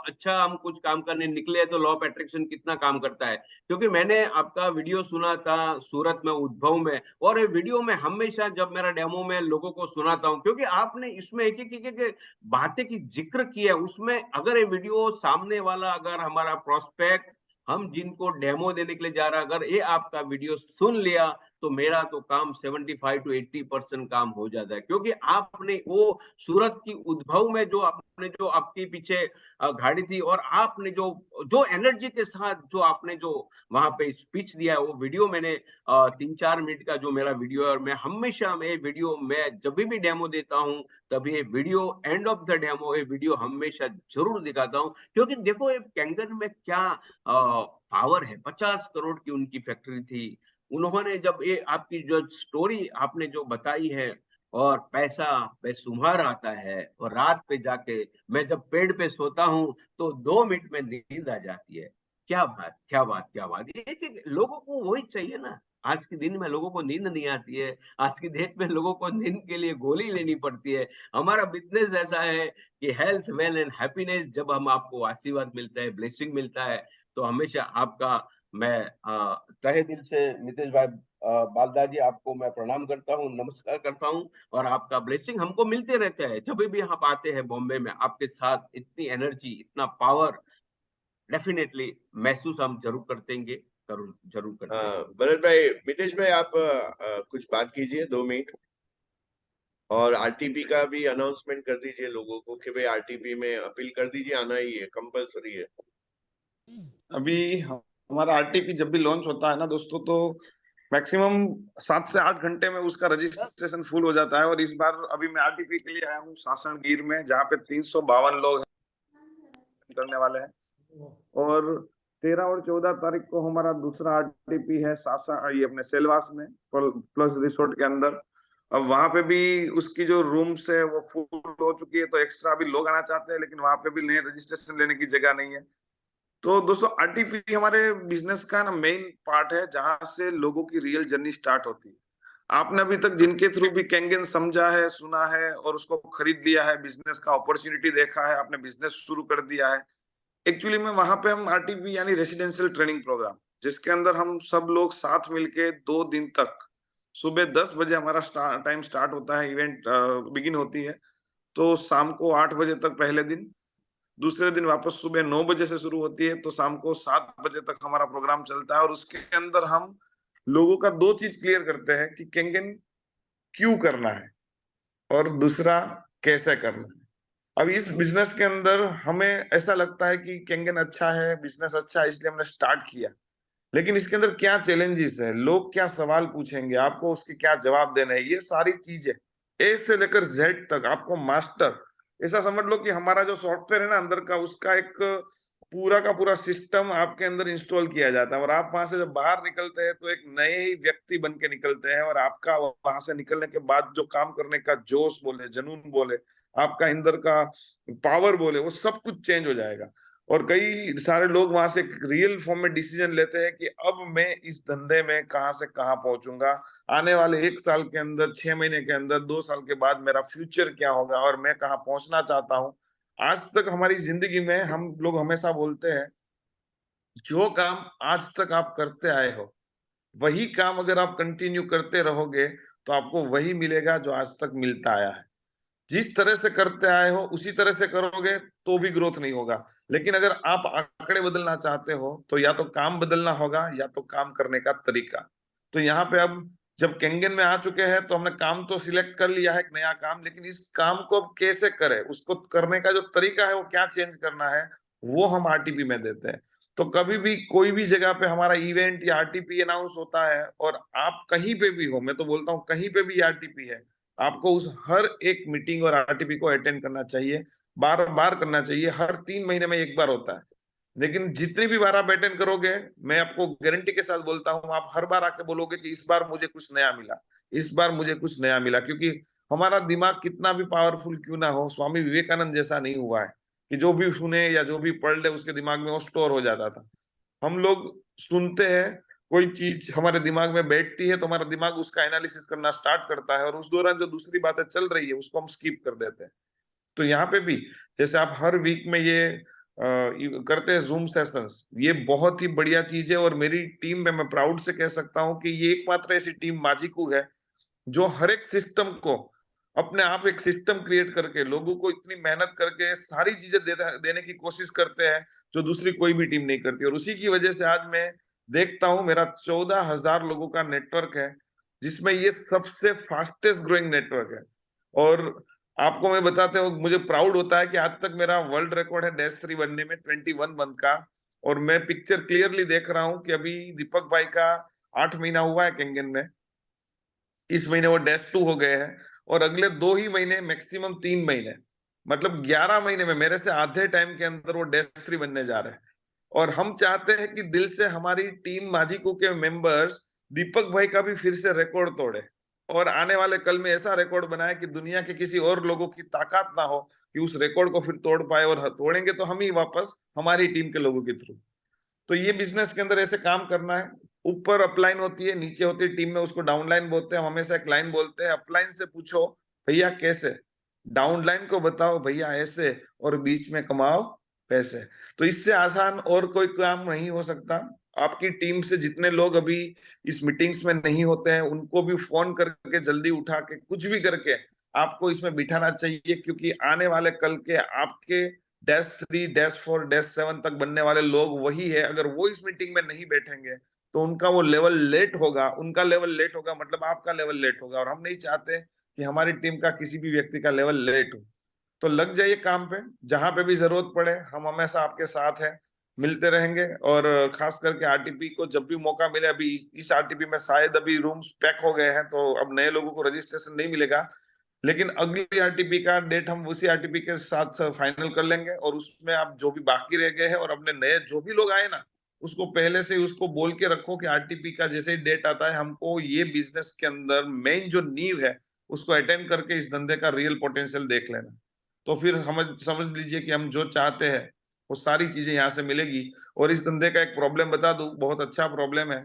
A: अच्छा, हम कुछ काम करने निकले तो लॉ ऑफ अट्रैक्शन कितना काम करता है। क्योंकि मैंने आपका वीडियो सुना था सूरत में, उद्भव में, और ये वीडियो में हमेशा जब मेरा डेमो में लोगों को सुनाता हूँ, क्योंकि आपने इसमें एक बातें की जिक्र किया है उसमें। अगर ये वीडियो सामने वाला, अगर हमारा प्रोस्पेक्ट, हम जिनको डेमो देने के लिए जा रहा है, अगर ये आपका वीडियो सुन लिया तो मेरा तो काम 75 to 80% काम हो जाता है। क्योंकि आपने वो सूरत की उद्भव में जो आपने, जो आपके पीछे गाड़ी थी, और आपने जो जो एनर्जी के साथ जो आपने जो वहां पे स्पीच दिया है, वो वीडियो मैंने 3-4 मिनट का जो मेरा वीडियो है, और मैं हमेशा में वीडियो में जब भी डेमो देता हूँ, तभी ये video end of the demo ये वीडियो हमेशा जरूर दिखाता हूँ। क्योंकि देखो ये कैंगन में क्या पावर है। 50 करोड़ की उनकी फैक्ट्री थी। उन्होंने जब ये आपकी जो स्टोरी आपने जो बताई है, और पैसा बेशुमार आता है, और रात पे जाके मैं जब पेड़ पे सोता हूँ तो 2 मिनट में नींद आ जाती है। क्या बात, क्या बात, क्या बात। ये लोगों को वही चाहिए ना। आज के दिन में लोगों को नींद नहीं आती है, आज की डेट में लोगों को नींद के लिए गोली लेनी पड़ती है। हमारा बिजनेस ऐसा है कि हेल्थ, वेल एंड हैप्पीनेस, जब हम आपको आशीर्वाद मिलता है, ब्लेसिंग मिलता है, तो हमेशा आपका मैं तहे दिल से नितेश भाई बालदा जी, आपको मैं प्रणाम करता हूँ, नमस्कार करता हूँ। और आपका ब्लेसिंग हमको मिलते रहता है जब भी आप आते हैं बॉम्बे में। आपके साथ इतनी एनर्जी, इतना पावर डेफिनेटली महसूस हम जरूर करतेंगे, जरूर करते हैं।
E: हाँ भरत भाई, मितेश भाई आप कुछ बात कीजिए 2 मिनट, और आरटीपी का भी अनाउंसमेंट कर दीजिए लोगों को कि भाई आरटीपी में अपील कर दीजिए, आना ही है, कंपलसरी है।
F: अभी हमारा आरटीपी जब भी लॉन्च होता है ना दोस्तों, तो मैक्सिमम 7 से 8 घंटे में उसका रजिस्ट्रेशन फुल हो जाता है। और इस बार अभी मैं आरटीपी के लिए आया हूँ सासन गिर में, जहाँ पे 352 लोग करने वाले हैं। और 13 और 14 तारीख को हमारा दूसरा आरटीपी है सासन, ये अपने सेलवास में प्लस रिसोर्ट के अंदर। अब वहां पे भी उसकी जो रूम्स है वो फुल हो चुकी है, तो एक्स्ट्रा भी लोग आना चाहते हैं, लेकिन वहां पे भी नए रजिस्ट्रेशन लेने की जगह नहीं है। तो दोस्तों आरटीपी हमारे बिजनेस का ना मेन पार्ट है, जहां से लोगों की रियल जर्नी स्टार्ट होती है। आपने अभी तक जिनके थ्रू भी कैंगन समझा है, सुना है और उसको खरीद लिया है, बिजनेस का अपॉर्चुनिटी देखा है, आपने बिजनेस शुरू कर दिया है, एक्चुअली में वहां पे हम आरटीपी यानी रेसिडेंशियल ट्रेनिंग प्रोग्राम, जिसके अंदर हम सब लोग साथ मिलके 2 दिन तक, सुबह 10 बजे हमारा टाइम स्टार्ट होता है, इवेंट बिगिन होती है, तो शाम को 8 बजे तक पहले दिन, दूसरे दिन वापस सुबह 9 बजे से शुरू होती है, तो शाम को 7 बजे तक हमारा प्रोग्राम चलता है। और उसके अंदर हम लोगों का 2 चीज क्लियर करते हैं कि कैंगन क्यों करना है और दूसरा कैसे करना है। अब इस बिजनेस के अंदर हमें ऐसा लगता है कि कैंगन अच्छा है, बिजनेस अच्छा है, इसलिए हमने स्टार्ट किया, लेकिन इसके अंदर क्या चैलेंजेस है, लोग क्या सवाल पूछेंगे, आपको उसके क्या जवाब देने हैं, ये सारी चीजें ए से लेकर जेड तक आपको मास्टर, ऐसा समझ लो कि हमारा जो सॉफ्टवेयर है ना अंदर का, उसका एक पूरा का पूरा सिस्टम आपके अंदर इंस्टॉल किया जाता है और आप वहां से जब बाहर निकलते हैं तो एक नए ही व्यक्ति बन के निकलते हैं और आपका वहां से निकलने के बाद जो काम करने का जोश बोले, जुनून बोले, आपका अंदर का पावर बोले, वो सब कुछ चेंज हो जाएगा। और कई सारे लोग वहां से रियल फॉर्म में डिसीजन लेते हैं कि अब मैं इस धंधे में कहां से कहां पहुंचूंगा, आने वाले 1 साल के अंदर, 6 महीने के अंदर, 2 साल के बाद मेरा फ्यूचर क्या होगा और मैं कहाँ पहुंचना चाहता हूँ। आज तक हमारी जिंदगी में हम लोग हमेशा बोलते हैं जो काम आज तक आप करते आए हो वही काम अगर आप कंटिन्यू करते रहोगे तो आपको वही मिलेगा जो आज तक मिलता आया है। जिस तरह से करते आए हो उसी तरह से करोगे तो भी ग्रोथ नहीं होगा। लेकिन अगर आप आंकड़े बदलना चाहते हो तो या तो काम बदलना होगा या तो काम करने का तरीका। तो यहाँ पे अब जब केंगन में आ चुके हैं तो हमने काम तो सिलेक्ट कर लिया है, एक नया काम, लेकिन इस काम को अब कैसे करें, उसको करने का जो तरीका है वो क्या चेंज करना है, वो हम आरटीपी में देते हैं। तो कभी भी कोई भी जगह पे हमारा इवेंट या आरटीपी अनाउंस होता है और आप कहीं पे भी हो, मैं तो बोलता हूँ कहीं पे भी आरटीपी है, आपको उस हर एक मीटिंग और आरटीपी को अटेंड करना चाहिए, बार बार करना चाहिए। हर 3 महीने में एक बार होता है, लेकिन जितनी भी बार आप अटेंड करोगे, मैं आपको गारंटी के साथ बोलता हूँ, आप हर बार आके बोलोगे कि इस बार मुझे कुछ नया मिला, इस बार मुझे कुछ नया मिला। क्योंकि हमारा दिमाग कितना भी पावरफुल क्यों ना हो, स्वामी विवेकानंद जैसा नहीं हुआ है कि जो भी सुने या जो भी पढ़ ले उसके दिमाग में वो स्टोर हो जाता था। हम लोग सुनते हैं, कोई चीज हमारे दिमाग में बैठती है तो हमारा दिमाग उसका एनालिसिस करना स्टार्ट करता है और उस दौरान जो दूसरी बातें चल रही है उसको हम स्किप कर देते हैं। तो यहाँ पे भी जैसे आप हर वीक में ये करते हैं जूम सेशंस, ये बहुत ही बढ़िया चीज है और मेरी टीम में मैं प्राउड से कह सकता हूँ कि ये एकमात्र ऐसी टीम माजिकू है जो हर एक सिस्टम को अपने आप एक सिस्टम क्रिएट करके लोगों को इतनी मेहनत करके सारी चीजें देने की कोशिश करते हैं जो दूसरी कोई भी टीम नहीं करती। और उसी की वजह से आज मैं देखता हूँ मेरा 14,000 लोगों का नेटवर्क है जिसमें ये सबसे फास्टेस्ट ग्रोइंग नेटवर्क है। और आपको मैं बताते हूँ, मुझे प्राउड होता है कि आज तक मेरा वर्ल्ड रिकॉर्ड है -3 बनने में 21 मंथ का। और मैं पिक्चर क्लियरली देख रहा हूँ कि अभी दीपक भाई का 8 महीना हुआ है केंगन में, इस महीने वो -2 हो गए हैं और अगले 2 ही महीने, मैक्सिमम 3 महीने, मतलब 11 महीने में मेरे से आधे टाइम के अंदर वो -3 बनने जा रहे हैं। और हम चाहते हैं कि दिल से हमारी टीम माजिको के मेंबर्स दीपक भाई का भी फिर से रिकॉर्ड तोड़े और आने वाले कल में ऐसा रिकॉर्ड बनाए कि दुनिया के किसी और लोगों की ताकत ना हो कि उस रिकॉर्ड को फिर तोड़ पाए। और तोड़ेंगे तो हम ही वापस, हमारी टीम के लोगों के थ्रू। तो ये बिजनेस के अंदर ऐसे काम करना है। ऊपर अपलाइन होती है, नीचे होती है टीम में, उसको डाउनलाइन बोलते हैं, हम हमेशा एक लाइन बोलते हैं। अपलाइन से पूछो भैया कैसे, डाउनलाइन को बताओ भैया ऐसे, और बीच में कमाओ पैसे। तो इससे आसान और कोई काम नहीं हो सकता। आपकी टीम से जितने लोग अभी इस मीटिंग्स में नहीं होते हैं उनको भी फोन करके जल्दी उठा के कुछ भी करके आपको इसमें बिठाना चाहिए, क्योंकि आने वाले कल के आपके -3, -4, -7 तक बनने वाले लोग वही है। अगर वो इस मीटिंग में नहीं बैठेंगे तो उनका वो लेवल लेट होगा, उनका लेवल लेट होगा मतलब आपका लेवल लेट होगा। और हम नहीं चाहते कि हमारी टीम का किसी भी व्यक्ति का लेवल लेट हो। तो लग जाइए काम पे, जहां पे भी जरूरत पड़े हम हमेशा आपके साथ हैं, मिलते रहेंगे। और खास करके आरटीपी को जब भी मौका मिले, अभी इस आरटीपी में शायद अभी रूम्स पैक हो गए हैं तो अब नए लोगों को रजिस्ट्रेशन नहीं मिलेगा, लेकिन अगली आरटीपी का डेट हम उसी आरटीपी के साथ फाइनल कर लेंगे। और उसमें आप जो भी बाकी रह गए हैं और अपने नए जो भी लोग आए ना, उसको पहले से उसको बोल के रखो कि आरटीपी का जैसे ही डेट आता है हमको ये बिजनेस के अंदर मेन जो नींव है उसको अटेंड करके इस धंधे का रियल पोटेंशियल देख लेना। तो फिर समझ लीजिए कि हम जो चाहते हैं वो सारी चीजें यहाँ से मिलेगी। और इस धंधे का एक प्रॉब्लम बता दूं, बहुत अच्छा प्रॉब्लम है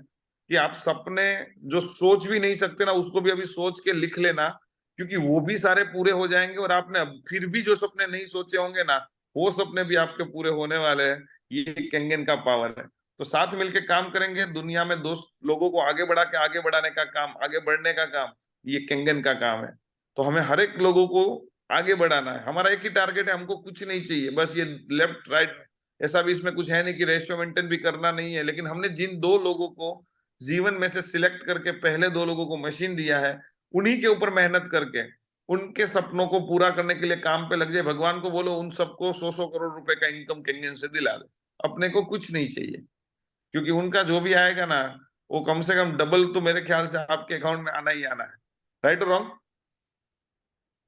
F: कि आप सपने जो सोच भी नहीं सकते ना उसको भी अभी सोच के लिख लेना, क्योंकि वो भी सारे पूरे हो जाएंगे। और आपने फिर भी जो सपने नहीं सोचे होंगे ना, वो सपने भी आपके पूरे होने वाले हैं। ये केंगन का पावर है। तो साथ मिलके काम करेंगे, दुनिया में दोस्त लोगों को आगे बढ़ा के आगे बढ़ाने का काम, आगे बढ़ने का काम ये केंगन का काम है। तो हमें हर एक लोगों को आगे बढ़ाना है। हमारा एक ही टारगेट है, हमको कुछ नहीं चाहिए, बस ये लेफ्ट राइट ऐसा भी इसमें कुछ है नहीं कि रेशियो मेंटेन भी करना नहीं है। लेकिन हमने जिन 2 लोगों को जीवन में से सिलेक्ट करके पहले 2 लोगों को मशीन दिया है, उन्हीं के ऊपर मेहनत करके उनके सपनों को पूरा करने के लिए काम पे लग जाए। भगवान को बोलो उन सबको 100-100 करोड़ रुपए का इनकम केंगन से दिला दे, अपने को कुछ नहीं चाहिए। क्योंकि उनका जो भी आएगा ना वो कम से कम डबल तो मेरे ख्याल से आपके अकाउंट में आना ही आना है। राइट और रॉन्ग?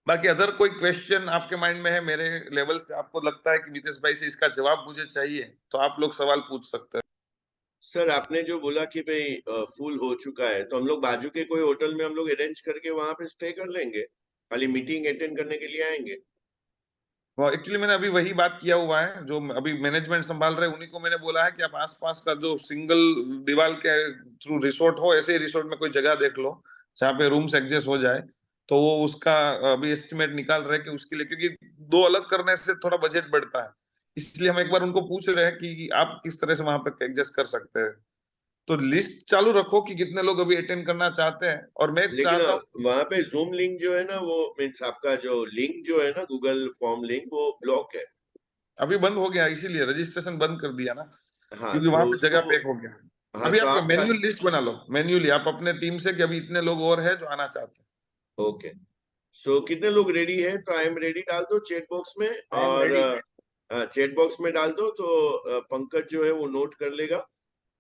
F: बाकी अदर कोई क्वेश्चन आपके माइंड में है मेरे लेवल से, आपको लगता है कि मितेश भाई से इसका जवाब मुझे चाहिए, तो आप लोग सवाल पूछ सकते हैं।
E: सर आपने जो बोला कि भाई फुल हो चुका है, तो हम लोग बाजू के कोई होटल में हम लोग अरेंज करके वहां पे स्टे कर लेंगे, खाली मीटिंग अटेंड करने के लिए आएंगे।
F: एक्चुअली मैंने अभी वही बात किया हुआ है, जो अभी मैनेजमेंट संभाल रहे हैं उन्हीं को मैंने बोला है कि आप आसपास का जो सिंगल दीवार के थ्रू रिसोर्ट हो, ऐसे ही रिसोर्ट में कोई जगह देख लो जहाँ पे रूम्स एडजस्ट हो जाए, तो वो उसका अभी एस्टिमेट निकाल रहे हैं कि उसके लिए, क्योंकि दो अलग करने से थोड़ा बजट बढ़ता है, इसलिए हम एक बार उनको पूछ रहे हैं कि आप किस तरह से वहां पे एडजस्ट कर सकते हैं। तो लिस्ट चालू रखो कि कितने लोग अभी अटेंड करना चाहते हैं, और मैं
E: लेकिन
F: चाहता हूँ
E: वहां पे जूम लिंक जो है ना, वो मीन्स आपका जो लिंक जो है ना, गूगल फॉर्म लिंक, वो ब्लॉक है।
F: अभी बंद हो गया, इसीलिए रजिस्ट्रेशन बंद कर दिया ना,
E: हाँ
F: क्योंकि
E: तो
F: वहां पे जगह
E: उसको,
F: पैक हो गया।
E: हाँ
F: अभी
E: तो
F: आप
E: आप
F: मैन्युअल लिस्ट बना लो, मैन्युअली आप अपने टीम से कि अभी इतने लोग और हैं जो आना चाहते हैं।
E: ओके, सो कितने लोग रेडी है, तो आई एम रेडी डाल दो चैट बॉक्स में,
A: आई एम
E: और
A: रेडी।
E: चैट बॉक्स में डाल दो, तो पंकज जो है वो नोट कर लेगा,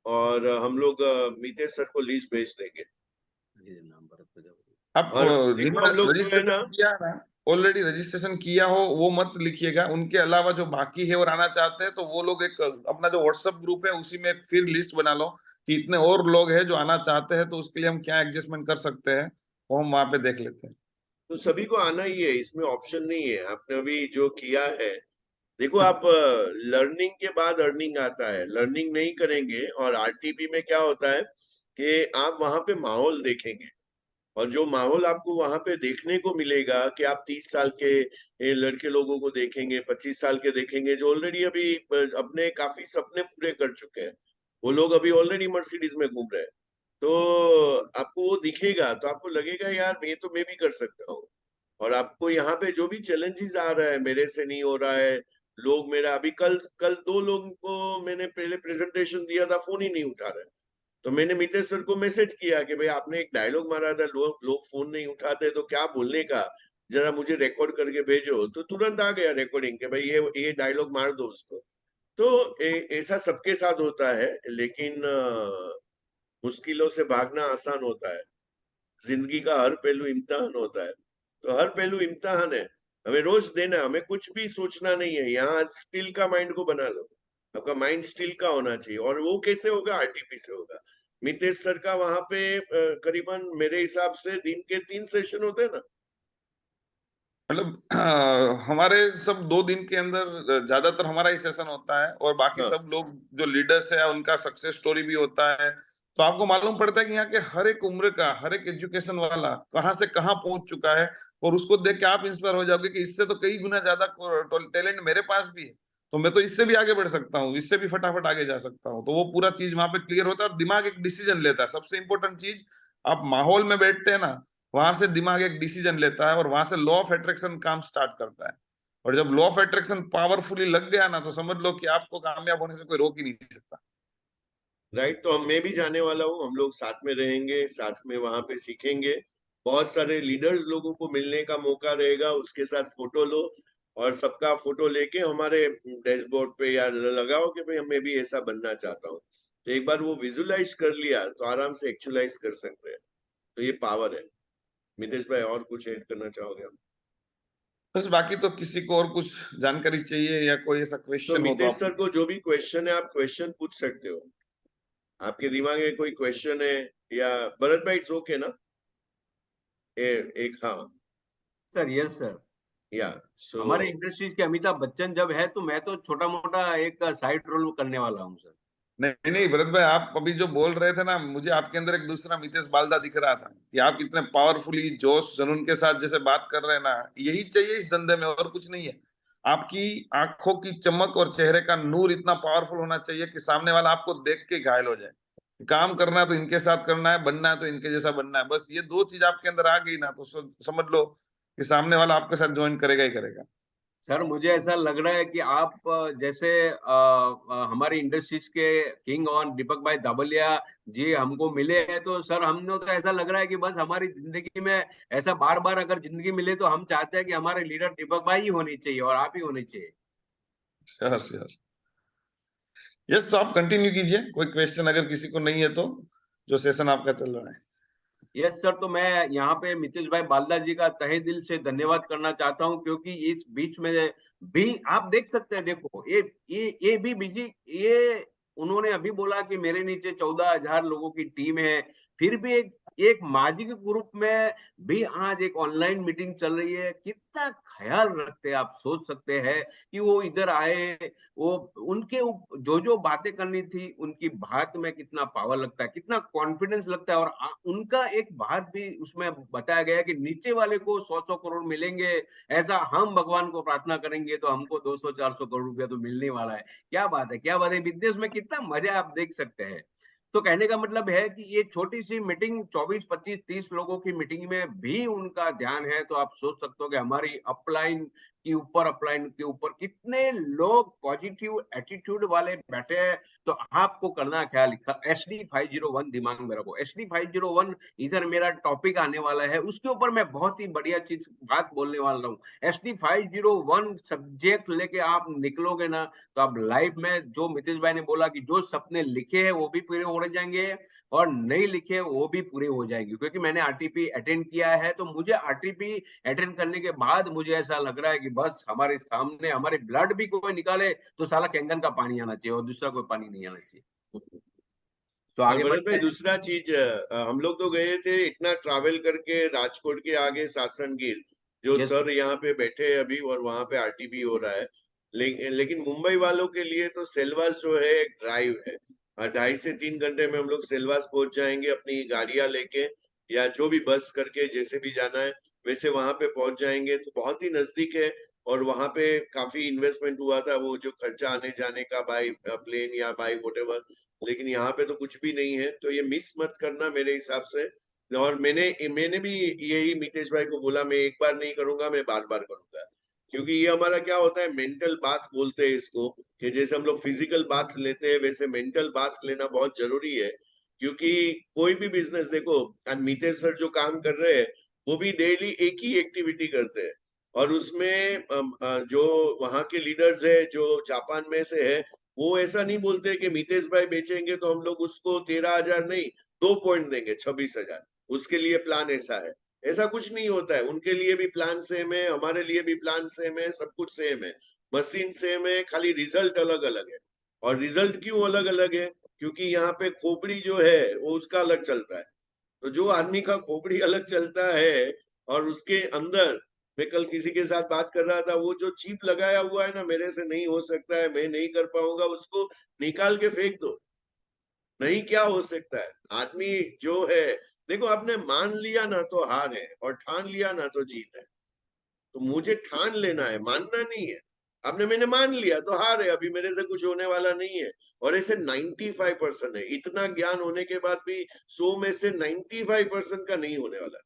E: और हम लोग मितेश सर को लिस्ट भेज देंगे।
A: नाम भरत प्रजापति।
F: आप
E: और देखो हम लोग जो है ना,
F: रजिस्ट्रेशन किया है ना, ऑलरेडी रजिस्ट्रेशन किया हो वो मत लिखिएगा, उनके अलावा जो बाकी है और आना चाहते हैं, तो वो लोग एक अपना जो व्हाट्सएप ग्रुप है उसी में एक फिर लिस्ट बना लो कि इतने और लोग हैं जो आना चाहते हैं, तो उसके लिए हम क्या एडजस्टमेंट कर सकते हैं, वो हम वहां पे देख लेते हैं।
E: तो सभी को आना ही है, इसमें ऑप्शन नहीं है। आपने अभी जो किया है, देखो आप लर्निंग के बाद अर्निंग आता है, लर्निंग नहीं करेंगे, और आरटीपी में क्या होता है कि आप वहां पे माहौल देखेंगे, और जो माहौल आपको वहां पे देखने को मिलेगा कि आप 30 साल के लड़के लोगों को देखेंगे, 25 साल के देखेंगे, जो ऑलरेडी अभी अपने काफी सपने पूरे कर चुके हैं, वो लोग अभी ऑलरेडी मर्सिडीज में घूम रहे हैं, तो आपको वो दिखेगा, तो आपको लगेगा यार ये तो मैं भी कर सकता हूँ। और आपको यहाँ पे जो भी चैलेंजेस आ रहा है, मेरे से नहीं हो रहा है, लोग मेरा अभी कल कल 2 लोगों को मैंने पहले प्रेजेंटेशन दिया था, फोन ही नहीं उठा रहे, तो मैंने मितेश सर को मैसेज किया कि भाई आपने एक डायलॉग मारा था, लोग फोन नहीं उठाते, तो क्या बोलने का, जरा मुझे रिकॉर्ड करके भेजो, तो तुरंत आ गया रिकॉर्डिंग कि भाई ये डायलॉग मार दो उसको। तो ऐसा सबके साथ होता है, लेकिन मुश्किलों से भागना आसान होता है, जिंदगी का हर पहलू इम्तिहान होता है, तो हर पहलू इम्तिहान है, हमें रोज देना है, हमें कुछ भी सोचना नहीं है, यहाँ स्टील का माइंड को बना लो, आपका माइंड स्टील का होना चाहिए, और वो कैसे होगा, आरटीपी से होगा। मितेश सर का वहां पे करीबन मेरे हिसाब से दिन के 3 सेशन होते हैं ना।
F: मतलब हमारे सब 2 दिन के अंदर ज्यादातर हमारा ही सेशन होता है, और बाकी
E: हाँ,
F: सब लोग जो लीडर्स है उनका सक्सेस स्टोरी भी होता है, तो आपको मालूम पड़ता है कि यहाँ के हर एक उम्र का, हर एक एजुकेशन वाला कहाँ से कहाँ पहुंच चुका है, और उसको देख के आप इंस्पायर हो जाओगे कि इससे तो कई गुना ज्यादा टैलेंट मेरे पास भी है, तो मैं तो इससे भी आगे बढ़ सकता हूँ, इससे भी फटाफट आगे जा सकता हूँ, तो वो पूरा चीज वहां पे क्लियर होता है, और दिमाग एक डिसीजन लेता है। सबसे इंपॉर्टेंट चीज, आप माहौल में बैठते हैं ना, वहां से दिमाग एक डिसीजन लेता है, और वहां से लॉ ऑफ अट्रैक्शन काम स्टार्ट करता है, और जब लॉ ऑफ अट्रैक्शन पावरफुली लग गया ना, तो समझ लो कि आपको कामयाब होने से कोई रोक ही नहीं सकता।
E: राइट, तो मैं भी जाने वाला हूँ, हम लोग साथ में रहेंगे, साथ में वहां पे सीखेंगे, बहुत सारे लीडर्स लोगों को मिलने का मौका रहेगा, उसके साथ फोटो लो, और सबका फोटो लेके हमारे डैशबोर्ड पे या लगाओ कि भाई मैं भी ऐसा बनना चाहता हूँ, तो एक बार वो विजुलाइज कर लिया तो आराम से एक्चुअलाइज कर सकते हैं, तो ये पावर है। मितेश भाई और कुछ ऐड करना चाहोगे आप?
F: बस बाकी तो किसी को और कुछ जानकारी चाहिए या कोई ऐसा
E: तो
F: क्वेश्चन हो तो
E: मितेश
F: आप।
E: सर को जो भी क्वेश्चन है, आप क्वेश्चन पूछ सकते हो, आपके दिमाग में कोई क्वेश्चन है, या भरत भाई इट्स ओके ना? एक हाँ,
A: सर यस सर।
E: या सो
A: हमारे इंडस्ट्रीज के अमिताभ बच्चन जब है, तो मैं तो छोटा मोटा एक साइड रोल करने वाला हूँ सर।
F: नहीं नहीं भरत भाई, आप अभी जो बोल रहे थे ना, मुझे आपके अंदर एक दूसरा मितेश बालदा दिख रहा था, कि आप इतने पावरफुली जोश जुनून के साथ जैसे बात कर रहे हैं ना, यही चाहिए इस धंधे में, और कुछ नहीं है। आपकी आंखों की चमक और चेहरे का नूर इतना पावरफुल होना चाहिए कि सामने वाला आपको देख के घायल हो जाए। काम करना है तो इनके साथ करना है, बनना है तो इनके जैसा बनना है, बस ये 2 चीज आपके अंदर आ गई ना, तो समझ लो कि सामने वाला आपके साथ ज्वाइन करेगा ही करेगा।
A: सर मुझे ऐसा लग रहा है कि आप जैसे हमारी इंडस्ट्रीज के किंग ऑन दीपक भाई दाबलिया जी हमको मिले हैं, तो सर हमने तो ऐसा लग रहा है कि बस हमारी जिंदगी में ऐसा बार बार अगर जिंदगी मिले, तो हम चाहते हैं कि हमारे लीडर दीपक भाई ही होनी चाहिए और आप ही होने चाहिए।
F: Sure sure. यस, तो आप कंटिन्यू कीजिए, कोई क्वेश्चन अगर किसी को नहीं है तो, जो सेशन आपका चल रहा है।
A: यस सर, तो मैं यहाँ पे मितेश भाई बालदा जी का तहे दिल से धन्यवाद करना चाहता हूँ, क्योंकि इस बीच में भी आप देख सकते हैं, देखो ये भी बिजी, ये उन्होंने अभी बोला कि मेरे नीचे 14,000 लोगों की टीम है, फिर भी एक माजी के ग्रुप में भी आज एक ऑनलाइन मीटिंग चल रही है। कितना ख्याल रखते हैं, आप सोच सकते हैं कि वो इधर आए, वो उनके जो बातें करनी थी, उनकी बात में कितना पावर लगता है, कितना कॉन्फिडेंस लगता है। और उनका एक बात भी उसमें बताया गया कि नीचे वाले को 100-100 करोड़ मिलेंगे, ऐसा हम भगवान को प्रार्थना करेंगे तो हमको 200-400 करोड़ रुपया तो मिलने वाला है। क्या बात है, क्या बात है, बिजनेस में कितना मजा आप देख सकते हैं। तो कहने का मतलब है कि ये छोटी सी मीटिंग 24, 25, 30 लोगों की मीटिंग में भी उनका ध्यान है, तो आप सोच सकते हो कि हमारी अपलाइन अपलाइन के ऊपर कितने लोग पॉजिटिव एटीट्यूड वाले बैठे हैं। तो आपको करना क्या लिखा, SD 501 दिमाग में रखो, SD 501 इधर मेरा टॉपिक आने वाला है, उसके ऊपर मैं बहुत ही बढ़िया चीज बात बोलने वाला हूँ। SD 501 सब्जेक्ट लेके आप निकलोगे ना, तो आप लाइफ में, जो मितेश भाई ने बोला कि जो सपने लिखे हैं वो भी पूरे हो जाएंगे और नहीं लिखे वो भी पूरे हो जाएंगे। क्योंकि मैंने आरटीपी अटेंड किया है, तो मुझे आरटीपी अटेंड करने के बाद मुझे ऐसा लग रहा है कि बस हमारे सामने हमारे ब्लड भी कोई निकाले तो साला कैंगन का पानी आना चाहिए और दूसरा कोई पानी नहीं आना चाहिए। तो
E: और
A: आगे
E: भरत
A: बढ़ते
E: भाई
A: हैं।
E: दूसरा चीज, हम लोग तो गए थे इतना ट्रैवल करके राजकोट के आगे सासनगीर, जो
A: यस
E: सर यहाँ पे बैठे हैं अभी, और वहां पे आरटीपी हो रहा है। लेकिन मुंबई वालों के लिए तो सेलवास जो है एक ड्राइव है। 2.5 से 3 घंटे में हम लोग सेलवास पहुंच जाएंगे अपनी गाड़ियां लेके, या जो भी बस करके जैसे भी जाना है वैसे वहां पे पहुंच जाएंगे, तो बहुत ही नजदीक है। और वहां पे काफी इन्वेस्टमेंट हुआ था, वो जो खर्चा आने जाने का बाई प्लेन या बाई व्हाटएवर, लेकिन यहाँ पे तो कुछ भी नहीं है, तो ये मिस मत करना मेरे हिसाब से। और मैंने भी यही मितेश भाई को बोला, मैं एक बार नहीं करूंगा, मैं बार बार करूंगा। क्योंकि ये हमारा क्या होता है, मेंटल बात बोलते हैं इसको, कि जैसे हम लोग फिजिकल बात लेते हैं वैसे मेंटल बात लेना बहुत जरूरी है। क्योंकि कोई भी बिजनेस देखो, आज मितेश सर जो काम कर रहे हैं वो भी डेली एक ही एक्टिविटी करते हैं, और उसमें जो वहां के लीडर्स है जो जापान में से है, वो ऐसा नहीं बोलते कि मितेश भाई बेचेंगे तो हम लोग उसको 13,000 नहीं 2 पॉइंट देंगे 26,000, उसके लिए प्लान ऐसा है। ऐसा कुछ नहीं होता है, उनके लिए भी प्लान सेम है, हमारे लिए भी प्लान सेम है, सब कुछ सेम है, मशीन सेम है, खाली रिजल्ट अलग अलग है। और रिजल्ट क्यों अलग अलग है? क्योंकि यहाँ पे खोपड़ी जो है वो उसका अलग चलता है। तो जो आदमी का खोपड़ी अलग चलता है, और उसके अंदर, मैं कल किसी के साथ बात कर रहा था, वो जो चिप लगाया हुआ है ना, मेरे से नहीं हो सकता है, मैं नहीं कर पाऊंगा, उसको निकाल के फेंक दो। नहीं, क्या हो सकता है आदमी जो है, देखो आपने मान लिया ना तो हार है, और ठान लिया ना तो जीत है। तो मुझे ठान लेना है, मानना नहीं है। मैंने मान लिया तो हार है, अभी मेरे से कुछ होने वाला नहीं है। और ऐसे 95% है, इतना ज्ञान होने के बाद भी 100 में से 95% का नहीं होने वाला।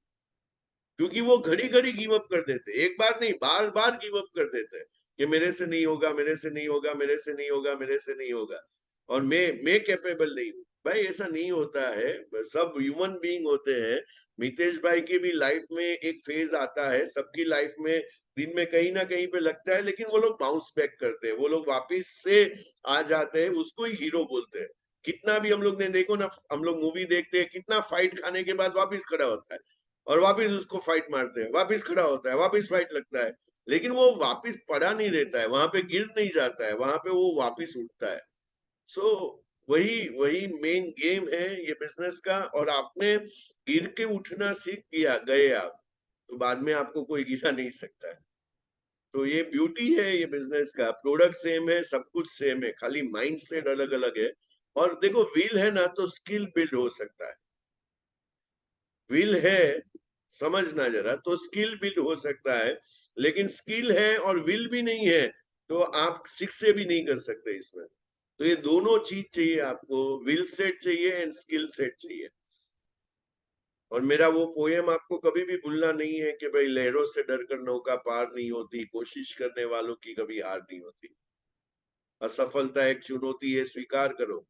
E: क्योंकि वो घड़ी घड़ी गिव अप कर देते, एक बार नहीं बार बार गिव अप कर देते कि मेरे से नहीं होगा, मेरे से नहीं होगा, मेरे से नहीं होगा, मेरे से नहीं होगा, और मैं कैपेबल नहीं हूँ। भाई ऐसा नहीं होता है, सब ह्यूमन बीइंग होते हैं। मितेश भाई की भी लाइफ में एक फेज आता है, सबकी लाइफ में दिन में कहीं ना कहीं पे लगता है, लेकिन वो लोग बाउंस बैक करते हैं, वो लोग वापिस से आ जाते हैं, उसको ही हीरो बोलते हैं। कितना भी हम लोग ने देखो ना, हम लोग मूवी देखते हैं, कितना फाइट खाने के बाद वापिस खड़ा होता है, और वापिस उसको फाइट मारते हैं, वापिस खड़ा होता है, वापिस फाइट लगता है, लेकिन वो वापिस पड़ा नहीं रहता है, वहां पे गिर नहीं जाता है, वहां पे वो वापिस उठता है। सो वही वही मेन गेम है ये बिजनेस का। और आपने गिर के उठना सीख गए आप, तो बाद में आपको कोई गिरा नहीं सकता है। तो ये ब्यूटी है ये बिजनेस का, प्रोडक्ट सेम है, सब कुछ सेम है, खाली माइंड सेट अलग अलग है। और देखो, विल है ना तो स्किल बिल्ड हो सकता है। विल है, समझना जरा, तो स्किल बिल्ड हो सकता है। लेकिन स्किल है और विल भी नहीं है, तो आप सीख से भी नहीं कर सकते इसमें। तो ये दोनों चीज चाहिए आपको, विल सेट चाहिए एंड स्किल सेट चाहिए। और मेरा वो पोएम आपको कभी भी भूलना नहीं है कि भाई, लहरों से डरकर नौका पार नहीं होती, कोशिश करने वालों की कभी हार नहीं होती। असफलता एक चुनौती है, स्वीकार करो।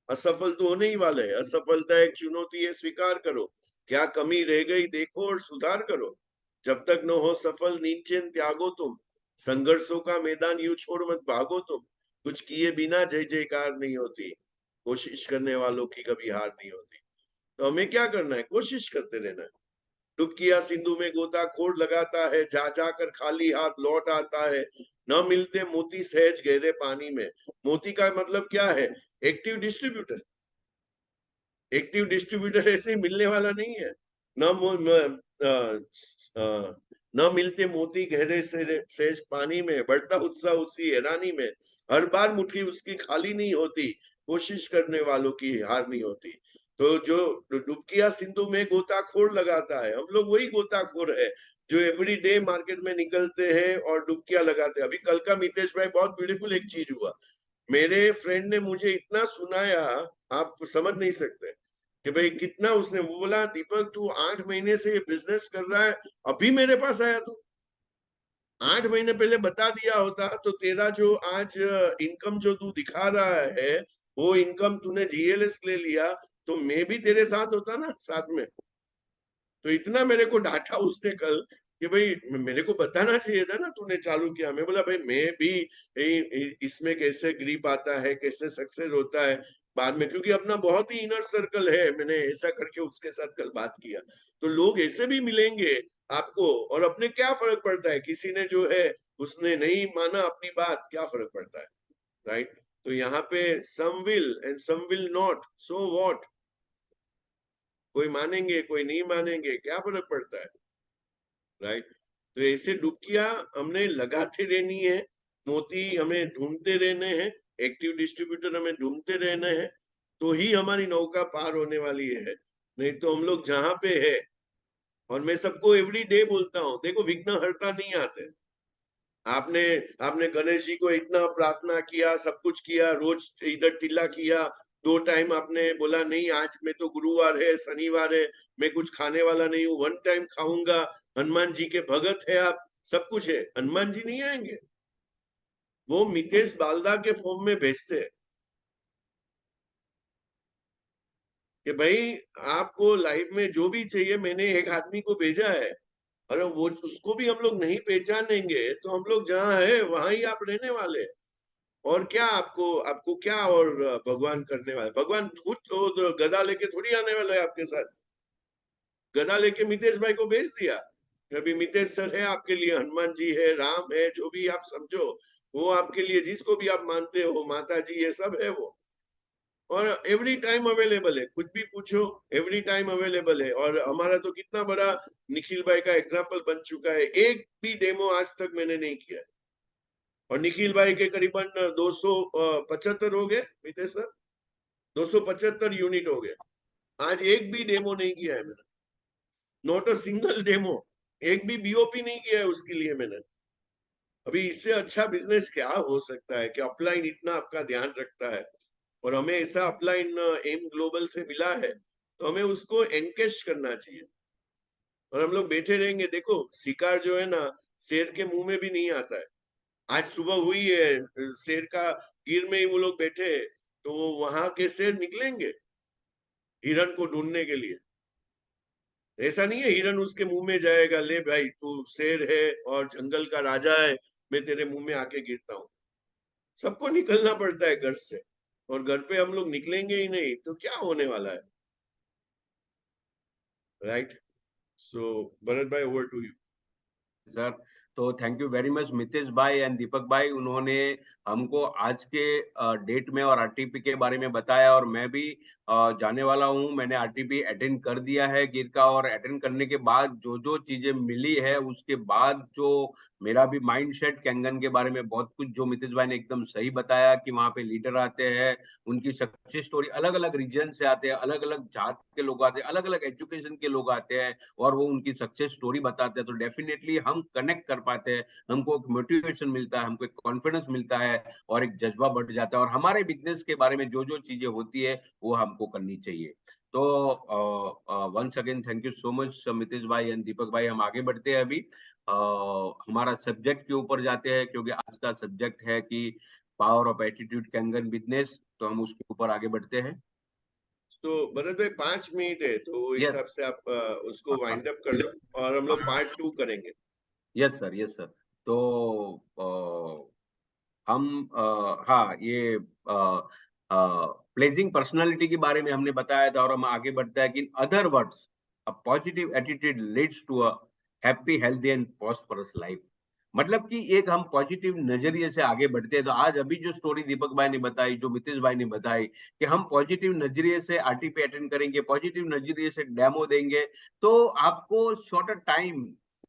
E: असफल तो होने ही वाले है, असफलता एक चुनौती है, स्वीकार करो। क्या कमी रह गई देखो और सुधार करो। जब तक न हो सफल नींद चैन त्यागो तुम, संघर्षों का मैदान यूं छोड़ मत भागो तुम। कुछ किए बिना जय जयकार नहीं होती, कोशिश करने वालों की कभी हार नहीं होती। तो हमें क्या करना है, कोशिश करते रहना है। डुबकिया सिंधु में गोताखोर लगाता है, जा जाकर खाली हाथ लौट आता है, न मिलते मोती सहज गहरे पानी में। मोती का मतलब क्या है, एक्टिव डिस्ट्रीब्यूटर। एक्टिव डिस्ट्रीब्यूटर ऐसे ही मिलने वाला नहीं है। न मिलते मोती गहरे सहज पानी में, बढ़ता उत्साह उसी हैरानी में। हर बार मुट्ठी उसकी खाली नहीं होती, कोशिश करने वालों की हार नहीं होती। तो जो डुबकिया सिंधु में गोताखोर लगाता है, हम लोग वही गोताखोर है जो एवरी डे मार्केट में निकलते हैं और डुबकिया लगाते हैं। अभी कल का मितेश भाई बहुत ब्यूटीफुल एक चीज हुआ, मेरे फ्रेंड ने मुझे इतना सुनाया, आप समझ नहीं सकते कि भाई कितना उसने, वो बोला दीपक तू 8 महीने से ये बिजनेस कर रहा है, अभी मेरे पास आया तू। 8 महीने पहले बता दिया होता तो तेरा जो आज इनकम जो तू दिखा रहा है, वो इनकम तूने जीएलएस ले लिया तो मैं भी तेरे साथ होता ना, साथ में। तो इतना मेरे को डांटा उसने कल कि भाई मेरे को बताना चाहिए था ना, तूने चालू किया। मैं बोला भाई मैं भी इसमें कैसे ग्रिप आता है, कैसे सक्सेस होता है बाद में, क्योंकि अपना बहुत ही इनर सर्कल है। मैंने ऐसा करके उसके साथ कल बात किया। तो लोग ऐसे भी मिलेंगे आपको, और अपने क्या फर्क पड़ता है, किसी ने जो है उसने नहीं माना अपनी बात, क्या फर्क पड़ता है, राइट। तो यहाँ पे some will and some will not, so what, कोई मानेंगे कोई नहीं मानेंगे, क्या फर्क पड़ता है, राइट। तो ऐसे डुबकियां हमने लगाते रहनी है, मोती हमें ढूंढते रहने हैं, एक्टिव डिस्ट्रीब्यूटर हमें ढूंढते रहने हैं, तो ही हमारी नौका पार होने वाली है। नहीं तो हम लोग जहां पे है, और मैं सबको एवरी डे बोलता हूँ, देखो विघ्न हरता नहीं आते। आपने आपने गणेश जी को इतना प्रार्थना किया, सब कुछ किया, रोज इधर टिल्ला किया, 2 टाइम आपने बोला नहीं आज में तो गुरुवार है शनिवार है मैं कुछ खाने वाला नहीं हूँ, 1 टाइम खाऊंगा। हनुमान जी के भगत है आप, सब कुछ है, हनुमान जी नहीं आएंगे, वो मितेश बालदा के फॉर्म में भेजते हैं कि भाई आपको लाइफ में जो भी चाहिए, मैंने एक आदमी को भेजा है। अरे वो उसको भी हम लोग नहीं पहचानेंगे तो हम लोग जहाँ है वहां ही आप रहने वाले हैं। और क्या आपको आपको क्या और भगवान करने वाले, भगवान खुद तो गदा लेके थोड़ी आने वाला है आपके साथ। गदा लेके मितेश भाई को भेज दिया, अभी मितेश सर है आपके लिए, हनुमान जी है, राम है, जो भी आप समझो वो आपके लिए, जिसको भी आप मानते हो, माता जी ये सब है वो। और एवरी टाइम अवेलेबल है, कुछ भी पूछो एवरी टाइम अवेलेबल है। और हमारा तो कितना बड़ा निखिल भाई का एग्जाम्पल बन चुका है, एक भी डेमो आज तक मैंने नहीं किया। और निखिल भाई के करीबन 275 हो गए, मितेश सर 275 यूनिट हो गए, आज एक भी डेमो नहीं किया है मैंने, नॉट अ सिंगल डेमो, एक भी बीओपी नहीं किया है उसके लिए मैंने। अभी इससे अच्छा बिजनेस क्या हो सकता है कि अपलाइन इतना आपका ध्यान रखता है। और हमें ऐसा अपलाइन एम ग्लोबल से मिला है, तो हमें उसको एनकेश करना चाहिए। और हम लोग बैठे रहेंगे, देखो शिकार जो है ना शेर के मुंह में भी नहीं आता है। आज सुबह हुई है शेर का, गिर में ही वो लोग बैठे हैं, तो वो वहां के शेर निकलेंगे हिरन को ढूंढने के लिए। ऐसा नहीं है हिरन उसके मुंह में जाएगा, ले भाई तू शेर है और जंगल का राजा है, मैं तेरे मुंह में आके गिरता हूँ। सबको निकलना पड़ता है घर से, और घर पे हम लोग निकलेंगे ही नहीं तो क्या होने वाला है, राइट। सो भरत भाई ओवर टू यू।
A: सर, तो thank you very much Mitesh भाई एंड दीपक भाई, उन्होंने हमको आज के डेट में और आरटीपी के बारे में बताया। और मैं भी जाने वाला हूं, मैंने आरटीपी अटेंड कर दिया है गिर का, और अटेंड करने के बाद जो जो चीजें मिली है उसके बाद जो मेरा भी माइंड सेट कैंगन के बारे में बहुत कुछ, जो मितेश भाई ने एकदम सही बताया कि वहां पे लीडर आते हैं, उनकी सक्सेस स्टोरी अलग अलग रीजन से आते हैं, अलग अलग जात के लोग आते हैं, अलग अलग एजुकेशन के लोग आते हैं, और वो उनकी सक्सेस स्टोरी बताते हैं। तो डेफिनेटली हम कनेक्ट कर पाते हैं, हमको एक मोटिवेशन मिलता है, हमको एक कॉन्फिडेंस मिलता है, और एक जज्बा बढ़ जाता है, और हमारे बिजनेस के बारे में जो जो चीजें होती है वो हमको करनी चाहिए। तो once again thank you so much Mitesh भाई एंड दीपक भाई। हम आगे बढ़ते हैं अभी, हमारा सब्जेक्ट के ऊपर जाते हैं, क्योंकि आज का सब्जेक्ट है कि power of attitude Kangen business. तो हम उसके ऊपर आगे बढ़ते हैं।
E: तो भरत भाई 5 मिनट है, तो
A: यस।
E: हिसाब से आप उसको वाइंड अप कर लो, और हम लोग पार्ट 2 करेंगे।
A: Yes sir, yes sir. तो हम हाँ, ये प्लेजिंग पर्सनालिटी के बारे में हमने बताया था और हम आगे बढ़ते हैं कि in other words a positive attitude leads to a happy healthy and prosperous life. मतलब कि एक हम पॉजिटिव नजरिए से आगे बढ़ते हैं। तो आज अभी जो स्टोरी दीपक भाई ने बताई, जो मितेश भाई ने बताई कि हम पॉजिटिव नजरिए से आरटीपी अटेंड करेंगे, पॉजिटिव नजरिए से डेमो देंगे, तो आपको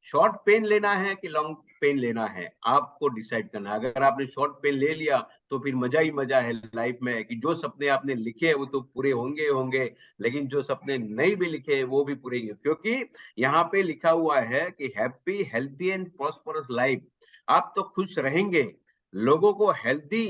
A: शॉर्ट पेन लेना है कि लॉन्ग पेन लेना है, आपको डिसाइड करना है। अगर आपने शॉर्ट पेन ले लिया तो फिर मजा ही मजा है लाइफ में, कि जो सपने आपने लिखे वो तो पूरे होंगे होंगे, लेकिन जो सपने नहीं भी लिखे वो भी पूरे होंगे, क्योंकि यहाँ पे लिखा हुआ है कि happy healthy and prosperous life. आप तो खुश रहेंगे, लोगों को हेल्थी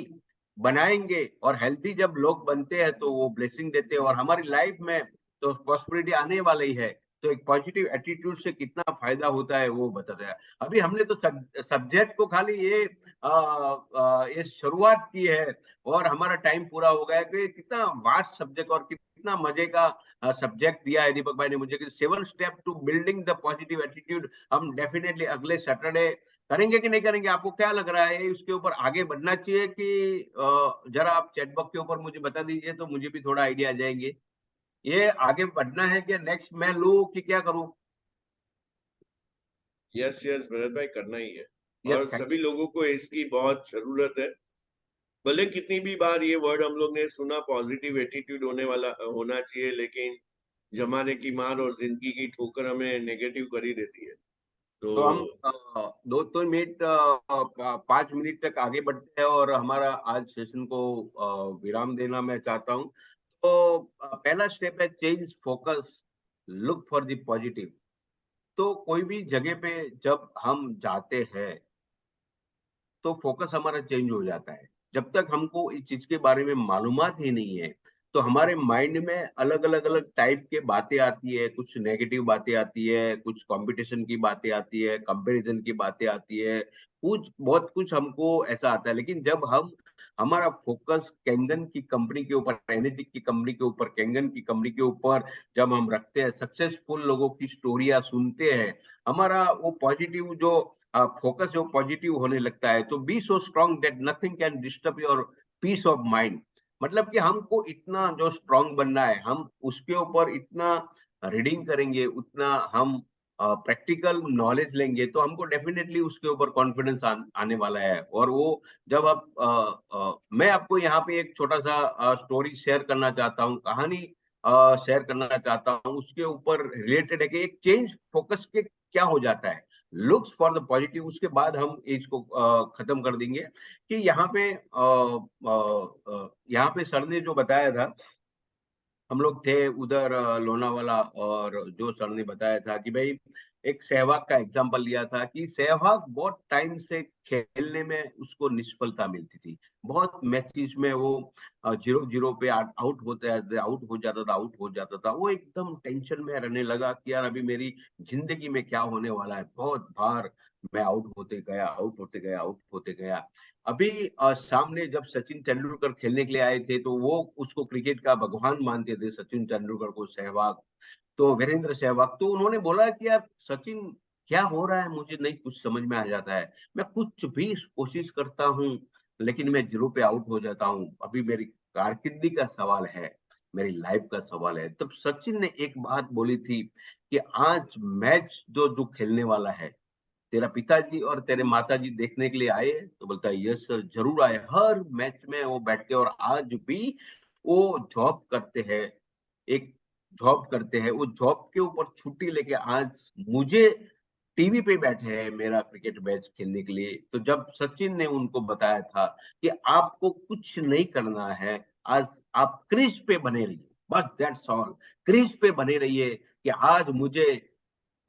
A: बनाएंगे, और हेल्थी जब लोग बनते हैं तो वो ब्लेसिंग देते हैं, और हमारी लाइफ में तो प्रॉस्पेरिटी आने वाली है। तो एक पॉजिटिव एटीट्यूड से कितना फायदा होता है वो बताता है। अभी हमने तो सब्जेक्ट को खाली ये शुरुआत की है और हमारा टाइम पूरा हो गया कि कितना वास्ट सब्जेक्ट और कितना मजे का सब्जेक्ट दिया है दीपक भाई ने मुझे कि 7 step to building the positive attitude. हम डेफिनेटली अगले सैटरडे करेंगे कि नहीं करेंगे, आपको क्या लग रहा है? इसके ऊपर आगे बढ़ना चाहिए कि जरा आप चैट बॉक्स के ऊपर मुझे बता दीजिए तो मुझे भी थोड़ा आइडिया आ जाएंगे। ये आगे बढ़ना है कि नेक्स्ट मैं लूं कि क्या करूं?
E: यस यस भरत भाई, करना ही है।
A: यस,
E: और सभी लोगों को इसकी बहुत जरूरत है। भले कितनी भी बार ये वर्ड हम लोग ने सुना पॉजिटिव एटीट्यूड होना चाहिए, लेकिन जमाने की मार और जिंदगी की ठोकर हमें नेगेटिव कर ही देती है।
A: तो हम
E: तो
A: 2-3 मिनट 5 मिनट तक आगे बढ़ते हैं और हमारा आज सेशन को विराम देना मैं चाहता हूं। तो पहला स्टेप है change focus, look for the positive. तो कोई भी जगह पे जब हम जाते हैं तो फोकस हमारा चेंज हो जाता है। जब तक हमको इस चीज के बारे में मालूमात ही नहीं है तो हमारे माइंड में अलग टाइप के बातें आती है, कुछ नेगेटिव बातें आती है, कुछ कंपटीशन की बातें आती है, कंपैरिजन की बातें आती है, कुछ बहुत कुछ हमको ऐसा आता है। लेकिन जब हम हमारा फोकस कैंगन की कंपनी के ऊपर, एनर्जिक की कंपनी के ऊपर, कैंगन की कंपनी के ऊपर जब हम रखते हैं, सक्सेसफुल लोगों की स्टोरियां सुनते हैं, हमारा वो पॉजिटिव जो फोकस है वो पॉजिटिव होने लगता है। तो be so strong that nothing can disturb your peace of mind. मतलब कि हमको इतना जो स्ट्रांग बनना है, हम उसके ऊपर इतना रीडिंग करेंगे, उतना हम प्रैक्टिकल नॉलेज लेंगे, तो हमको डेफिनेटली उसके ऊपर कॉन्फिडेंस आने वाला है। और वो जब आप मैं आपको यहाँ पे एक छोटा सा स्टोरी शेयर करना चाहता हूँ, कहानी शेयर करना चाहता हूँ, उसके ऊपर रिलेटेड है कि एक चेंज फोकस के क्या हो जाता है, लुक्स फॉर द पॉजिटिव। उसके बाद हम इसको खत्म कर देंगे कि यहाँ पे सर ने जो बताया था, हम लोग थे उधर लोनावाला, और जो सर ने बताया था कि भाई एक सहवाग का एग्जांपल लिया था कि सहवाग बहुत टाइम से खेलने में उसको निष्फलता मिलती थी। बहुत मैचेस में वो 0-0 पे आउट हो जाता था। वो एकदम टेंशन में रहने लगा कि यार अभी मेरी जिंदगी में क्या होने वाला है। बहुत बार मैं आउट होते गया। अभी सामने जब सचिन तेंदुलकर खेलने के लिए आए थे तो वो उसको क्रिकेट का भगवान मानते थे, सचिन तेंदुलकर को, सहवाग, तो वीरेंद्र सहवाग। तो उन्होंने बोला कि यार सचिन क्या हो रहा है, मुझे नहीं कुछ समझ में आ जाता है, मैं कुछ भी कोशिश करता हूँ लेकिन मैं 0 पे आउट हो जाता हूँ। अभी मेरी कारकिर्दी का सवाल है, मेरी लाइफ का सवाल है। तब सचिन ने एक बात बोली थी कि आज मैच जो जो खेलने वाला है, तेरा पिताजी और तेरे माताजी देखने के लिए आए? तो बोलता है यस सर, जरूर आए। हर मैच में वो बैठते हैं और आज भी वो जॉब करते हैं, एक जॉब करते हैं। वो जॉब के ऊपर छुट्टी लेके आज मुझे टीवी पे बैठे हैं मेरा क्रिकेट मैच खेलने के लिए। तो जब सचिन ने उनको बताया था कि आपको कुछ नहीं करना है, आज आप क्रीज पे बने रहिए, बस दैट्स ऑल। क्रीज पे बने रहिए कि आज मुझे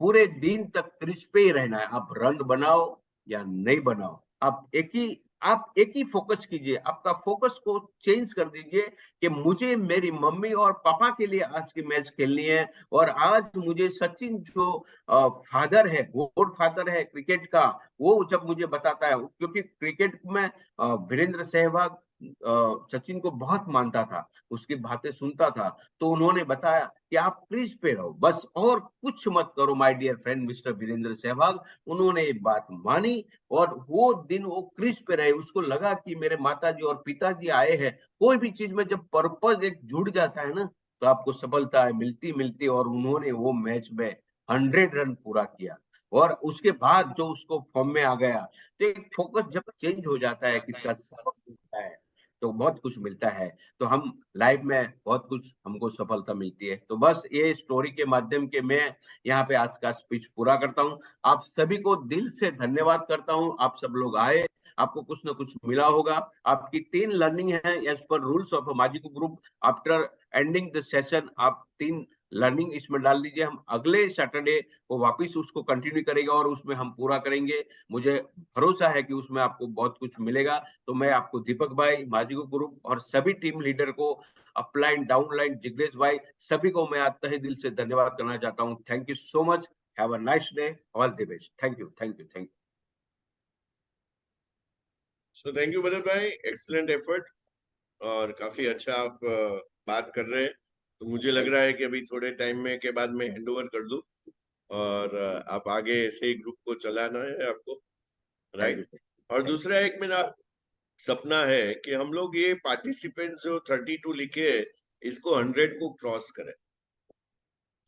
A: पूरे दिन तक क्रीज पे ही रहना है। आप रन बनाओ या नहीं बनाओ, आप एक ही फोकस कीजिए। आपका फोकस को चेंज कर दीजिए कि मुझे मेरी मम्मी और पापा के लिए आज की मैच खेलनी है। और आज मुझे सचिन जो फादर है, गॉड फादर है क्रिकेट का, वो जब मुझे बताता है, क्योंकि क्रिकेट में वीरेंद्र सहवाग सचिन को बहुत मानता था, उसकी बातें सुनता था, तो उन्होंने बताया कि आप क्रीज पे रहो, बस और कुछ मत करो my dear friend mister Virender Sehwag. उन्होंने ये बात मानी और वो दिन वो क्रीज पे रहे। उसको लगा कि मेरे माताजी और पिताजी आए हैं। कोई भी चीज में जब पर्पज एक जुड़ जाता है ना, तो आपको सफलता मिलती मिलती, और उन्होंने वो मैच में 100 रन पूरा किया। और उसके बाद जो उसको फॉर्म में आ गया, तो एक फोकस जब चेंज हो जाता है, किसका सबक मिलता है, तो बहुत कुछ मिलता है। तो हम लाइफ में बहुत कुछ हमको सफलता मिलती है। तो बस ये स्टोरी के माध्यम के मैं यहाँ पे आज का स्पीच पूरा करता हूँ। आप सभी को दिल से धन्यवाद करता हूँ। आप सब लोग आए, आपको कुछ ना कुछ मिला होगा। आपकी 3 लर्निंग है as per rules of Majiko group. After ending the session आप 3 लर्निंग इसमें डाल दीजिए। हम अगले सैटरडे को वापिस उसको कंटिन्यू करेंगे और उसमें हम पूरा करेंगे। मुझे भरोसा है कि उसमें आपको बहुत कुछ मिलेगा। तो मैं आपको दीपक भाई, माजिको ग्रुप और सभी टीम लीडर को, अपलाइन डाउनलाइन जिग्नेश भाई, सभी को मैं तहे दिल से धन्यवाद करना चाहता हूँ। Thank you so much. Have a nice day. All the best. Thank you, thank you, thank you.
E: So thank you Bharat भाई, एक्सीलेंट एफर्ट। और काफी अच्छा आप बात कर रहे हैं। तो मुझे लग रहा है कि अभी थोड़े टाइम में के बाद मैं हैंड ओवर कर दूं और आप आगे ऐसे ही ग्रुप को चलाना है आपको,
A: थैंक
E: राइट।
A: यू।
E: और दूसरा एक मेरा सपना है कि हम लोग ये पार्टिसिपेंट्स जो 32 लिखे हैं, इसको 100 को क्रॉस करें।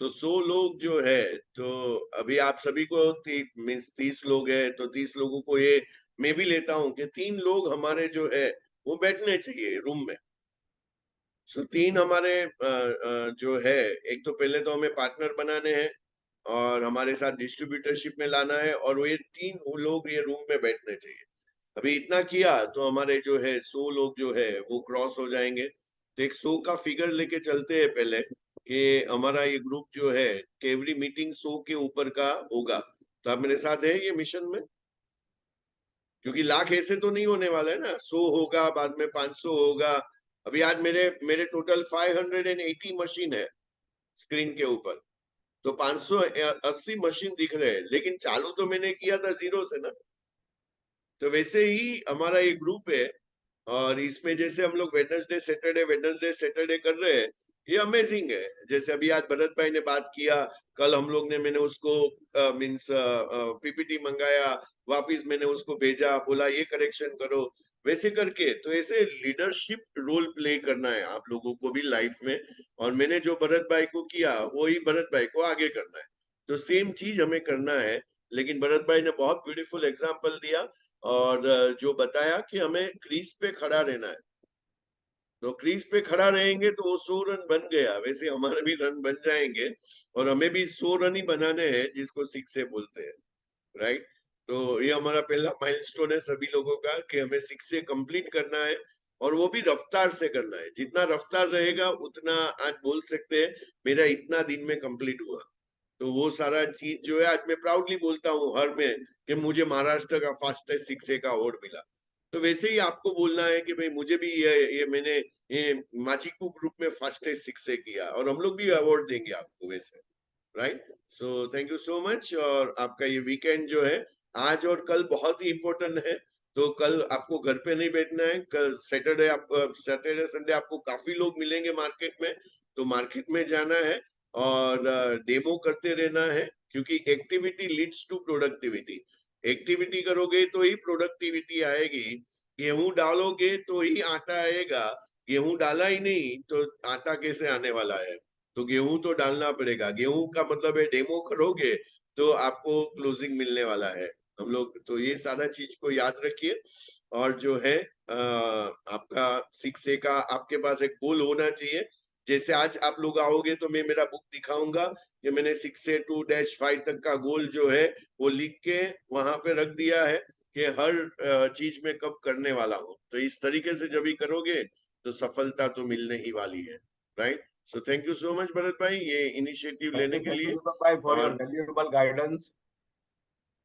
E: तो 100 लोग जो है, तो अभी आप सभी को मीन्स 30 लोग है, तो 30 लोगों को ये मैं भी लेता हूं कि 3 लोग हमारे जो है वो बैठने चाहिए रूम में। सो 3 हमारे जो है, एक तो पहले तो हमें पार्टनर बनाने हैं और हमारे साथ डिस्ट्रीब्यूटरशिप में लाना है, और वो ये 3 लोग ये रूम में बैठने चाहिए। अभी इतना किया तो हमारे जो है 100 लोग जो है वो क्रॉस हो जाएंगे। तो एक 100 का फिगर लेके चलते हैं पहले, कि हमारा ये ग्रुप जो है कि एवरी मीटिंग 100 के ऊपर का होगा। तो आप मेरे साथ है ये मिशन में, क्योंकि लाख ऐसे तो नहीं होने वाला है ना। 100 होगा, बाद में 500 होगा। अभी आज मेरे मेरे टोटल 580 मशीन है स्क्रीन के ऊपर। तो 580 मशीन दिख रहे हैं, लेकिन चालू तो मैंने किया था 0 से ना। तो वैसे ही हमारा ये ग्रुप है, और इसमें जैसे हम लोग वेडनेसडे सैटरडे कर रहे हैं, ये अमेजिंग है। जैसे अभी आज भरत भाई ने बात किया, कल हम लोग ने मैंने उसको मीन्स पीपीटी मंगाया, वापिस मैंने उसको भेजा, बोला ये करेक्शन करो, वैसे करके। तो ऐसे लीडरशिप रोल प्ले करना है आप लोगों को भी लाइफ में। और मैंने जो भरत भाई को किया वही भरत भाई को आगे करना है। तो सेम चीज हमें करना है। लेकिन भरत भाई ने बहुत ब्यूटीफुल एग्जाम्पल दिया और जो बताया कि हमें क्रीज पे खड़ा रहना है। तो क्रीज पे खड़ा रहेंगे तो वो 100 रन बन गया, वैसे हमारे भी रन बन जाएंगे। और हमें भी 100 रन ही बनाने हैं, जिसको सिक्से बोलते हैं, राइट। तो ये हमारा पहला माइलस्टोन है सभी लोगों का, कि हमें सिक्से कंप्लीट करना है। और वो भी रफ्तार से करना है। जितना रफ्तार रहेगा उतना आज बोल सकते हैं मेरा इतना दिन में कंप्लीट हुआ। तो वो सारा चीज जो है आज मैं प्राउडली बोलता हूँ हर में, कि मुझे महाराष्ट्र का फास्टेस्ट सिक्से का अवार्ड मिला। तो वैसे ही आपको बोलना है कि भाई मुझे भी ये मैंने ये माचिकू ग्रुप में फास्टेस्ट सिक्से किया, और हम लोग भी अवार्ड देंगे आपको वैसे, right. So thank you so much. और आपका ये वीकेंड जो है आज और कल बहुत ही इम्पोर्टेंट है। तो कल आपको घर पे नहीं बैठना है। कल सैटरडे संडे आपको काफी लोग मिलेंगे मार्केट में, तो मार्केट में जाना है और डेमो करते रहना है, क्योंकि activity leads to productivity. Activity करोगे तो ही प्रोडक्टिविटी आएगी। गेहूं डालोगे तो ही आटा आएगा, गेहूं डाला ही नहीं तो आटा कैसे आने वाला है। तो गेहूं तो डालना पड़ेगा। गेहूं का मतलब है डेमो करोगे तो आपको क्लोजिंग मिलने वाला है। हम लोग तो ये सारा चीज को याद रखिए। और जो है आपका सिक्से का आपके पास एक गोल होना चाहिए। जैसे आज आप लोग आओगे तो मैं मेरा बुक दिखाऊंगा कि मैंने 6 से 2-5 तक का गोल जो है वो लिख के वहां पे रख दिया है, कि हर चीज में कब करने वाला हूँ। तो इस तरीके से जब भी करोगे तो सफलता तो मिलने ही वाली है, right. So thank you so much Bharat भाई ये इनिशिएटिव लेने के लिए।
A: दीपक भाई फॉर योर
E: और
A: वैल्यूएबल गाइडेंस।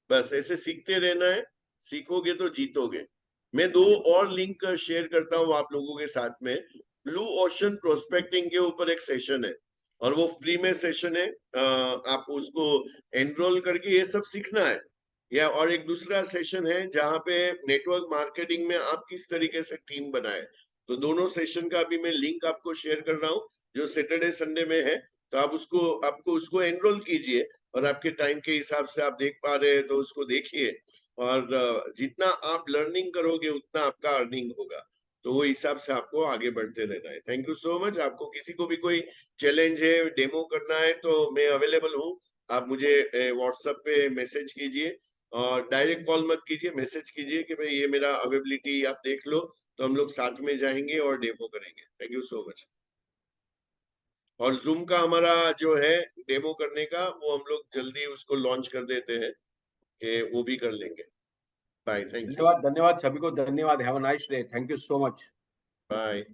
E: बस ऐसे सीखते रहना है, सीखोगे तो जीतोगे। मैं 2 और लिंक शेयर करता हूँ आप लोगों के साथ में। ब्लू ओशन प्रोस्पेक्टिंग के ऊपर एक सेशन है, और वो फ्री में सेशन है। आप उसको एनरोल करके ये सब सीखना है। या और एक दूसरा सेशन है जहाँ पे नेटवर्क मार्केटिंग में आप किस तरीके से टीम बनाए, तो दोनों सेशन का अभी मैं लिंक आपको शेयर कर रहा हूँ जो सैटरडे संडे में है, तो आप उसको एनरोल कीजिए और आपके टाइम के हिसाब से आप देख पा रहे हैं तो उसको देखिए, और जितना आप लर्निंग करोगे उतना आपका अर्निंग होगा, तो वो हिसाब से आपको आगे बढ़ते रहना है। Thank you so much. आपको किसी को भी कोई चैलेंज है, डेमो करना है, तो मैं अवेलेबल हूँ, आप मुझे व्हाट्सएप पे मैसेज कीजिए और डायरेक्ट कॉल मत कीजिए, मैसेज कीजिए कि भाई ये मेरा अवेलेबिलिटी आप देख लो, तो हम लोग साथ में जाएंगे और डेमो करेंगे। Thank you so much. और जूम का हमारा जो है डेमो करने का, वो हम लोग जल्दी उसको लॉन्च कर देते हैं कि वो भी कर लेंगे। बाय, थैंक यू,
A: धन्यवाद, धन्यवाद सभी को, धन्यवाद। Have a nice day, thank you so much.
E: Bye.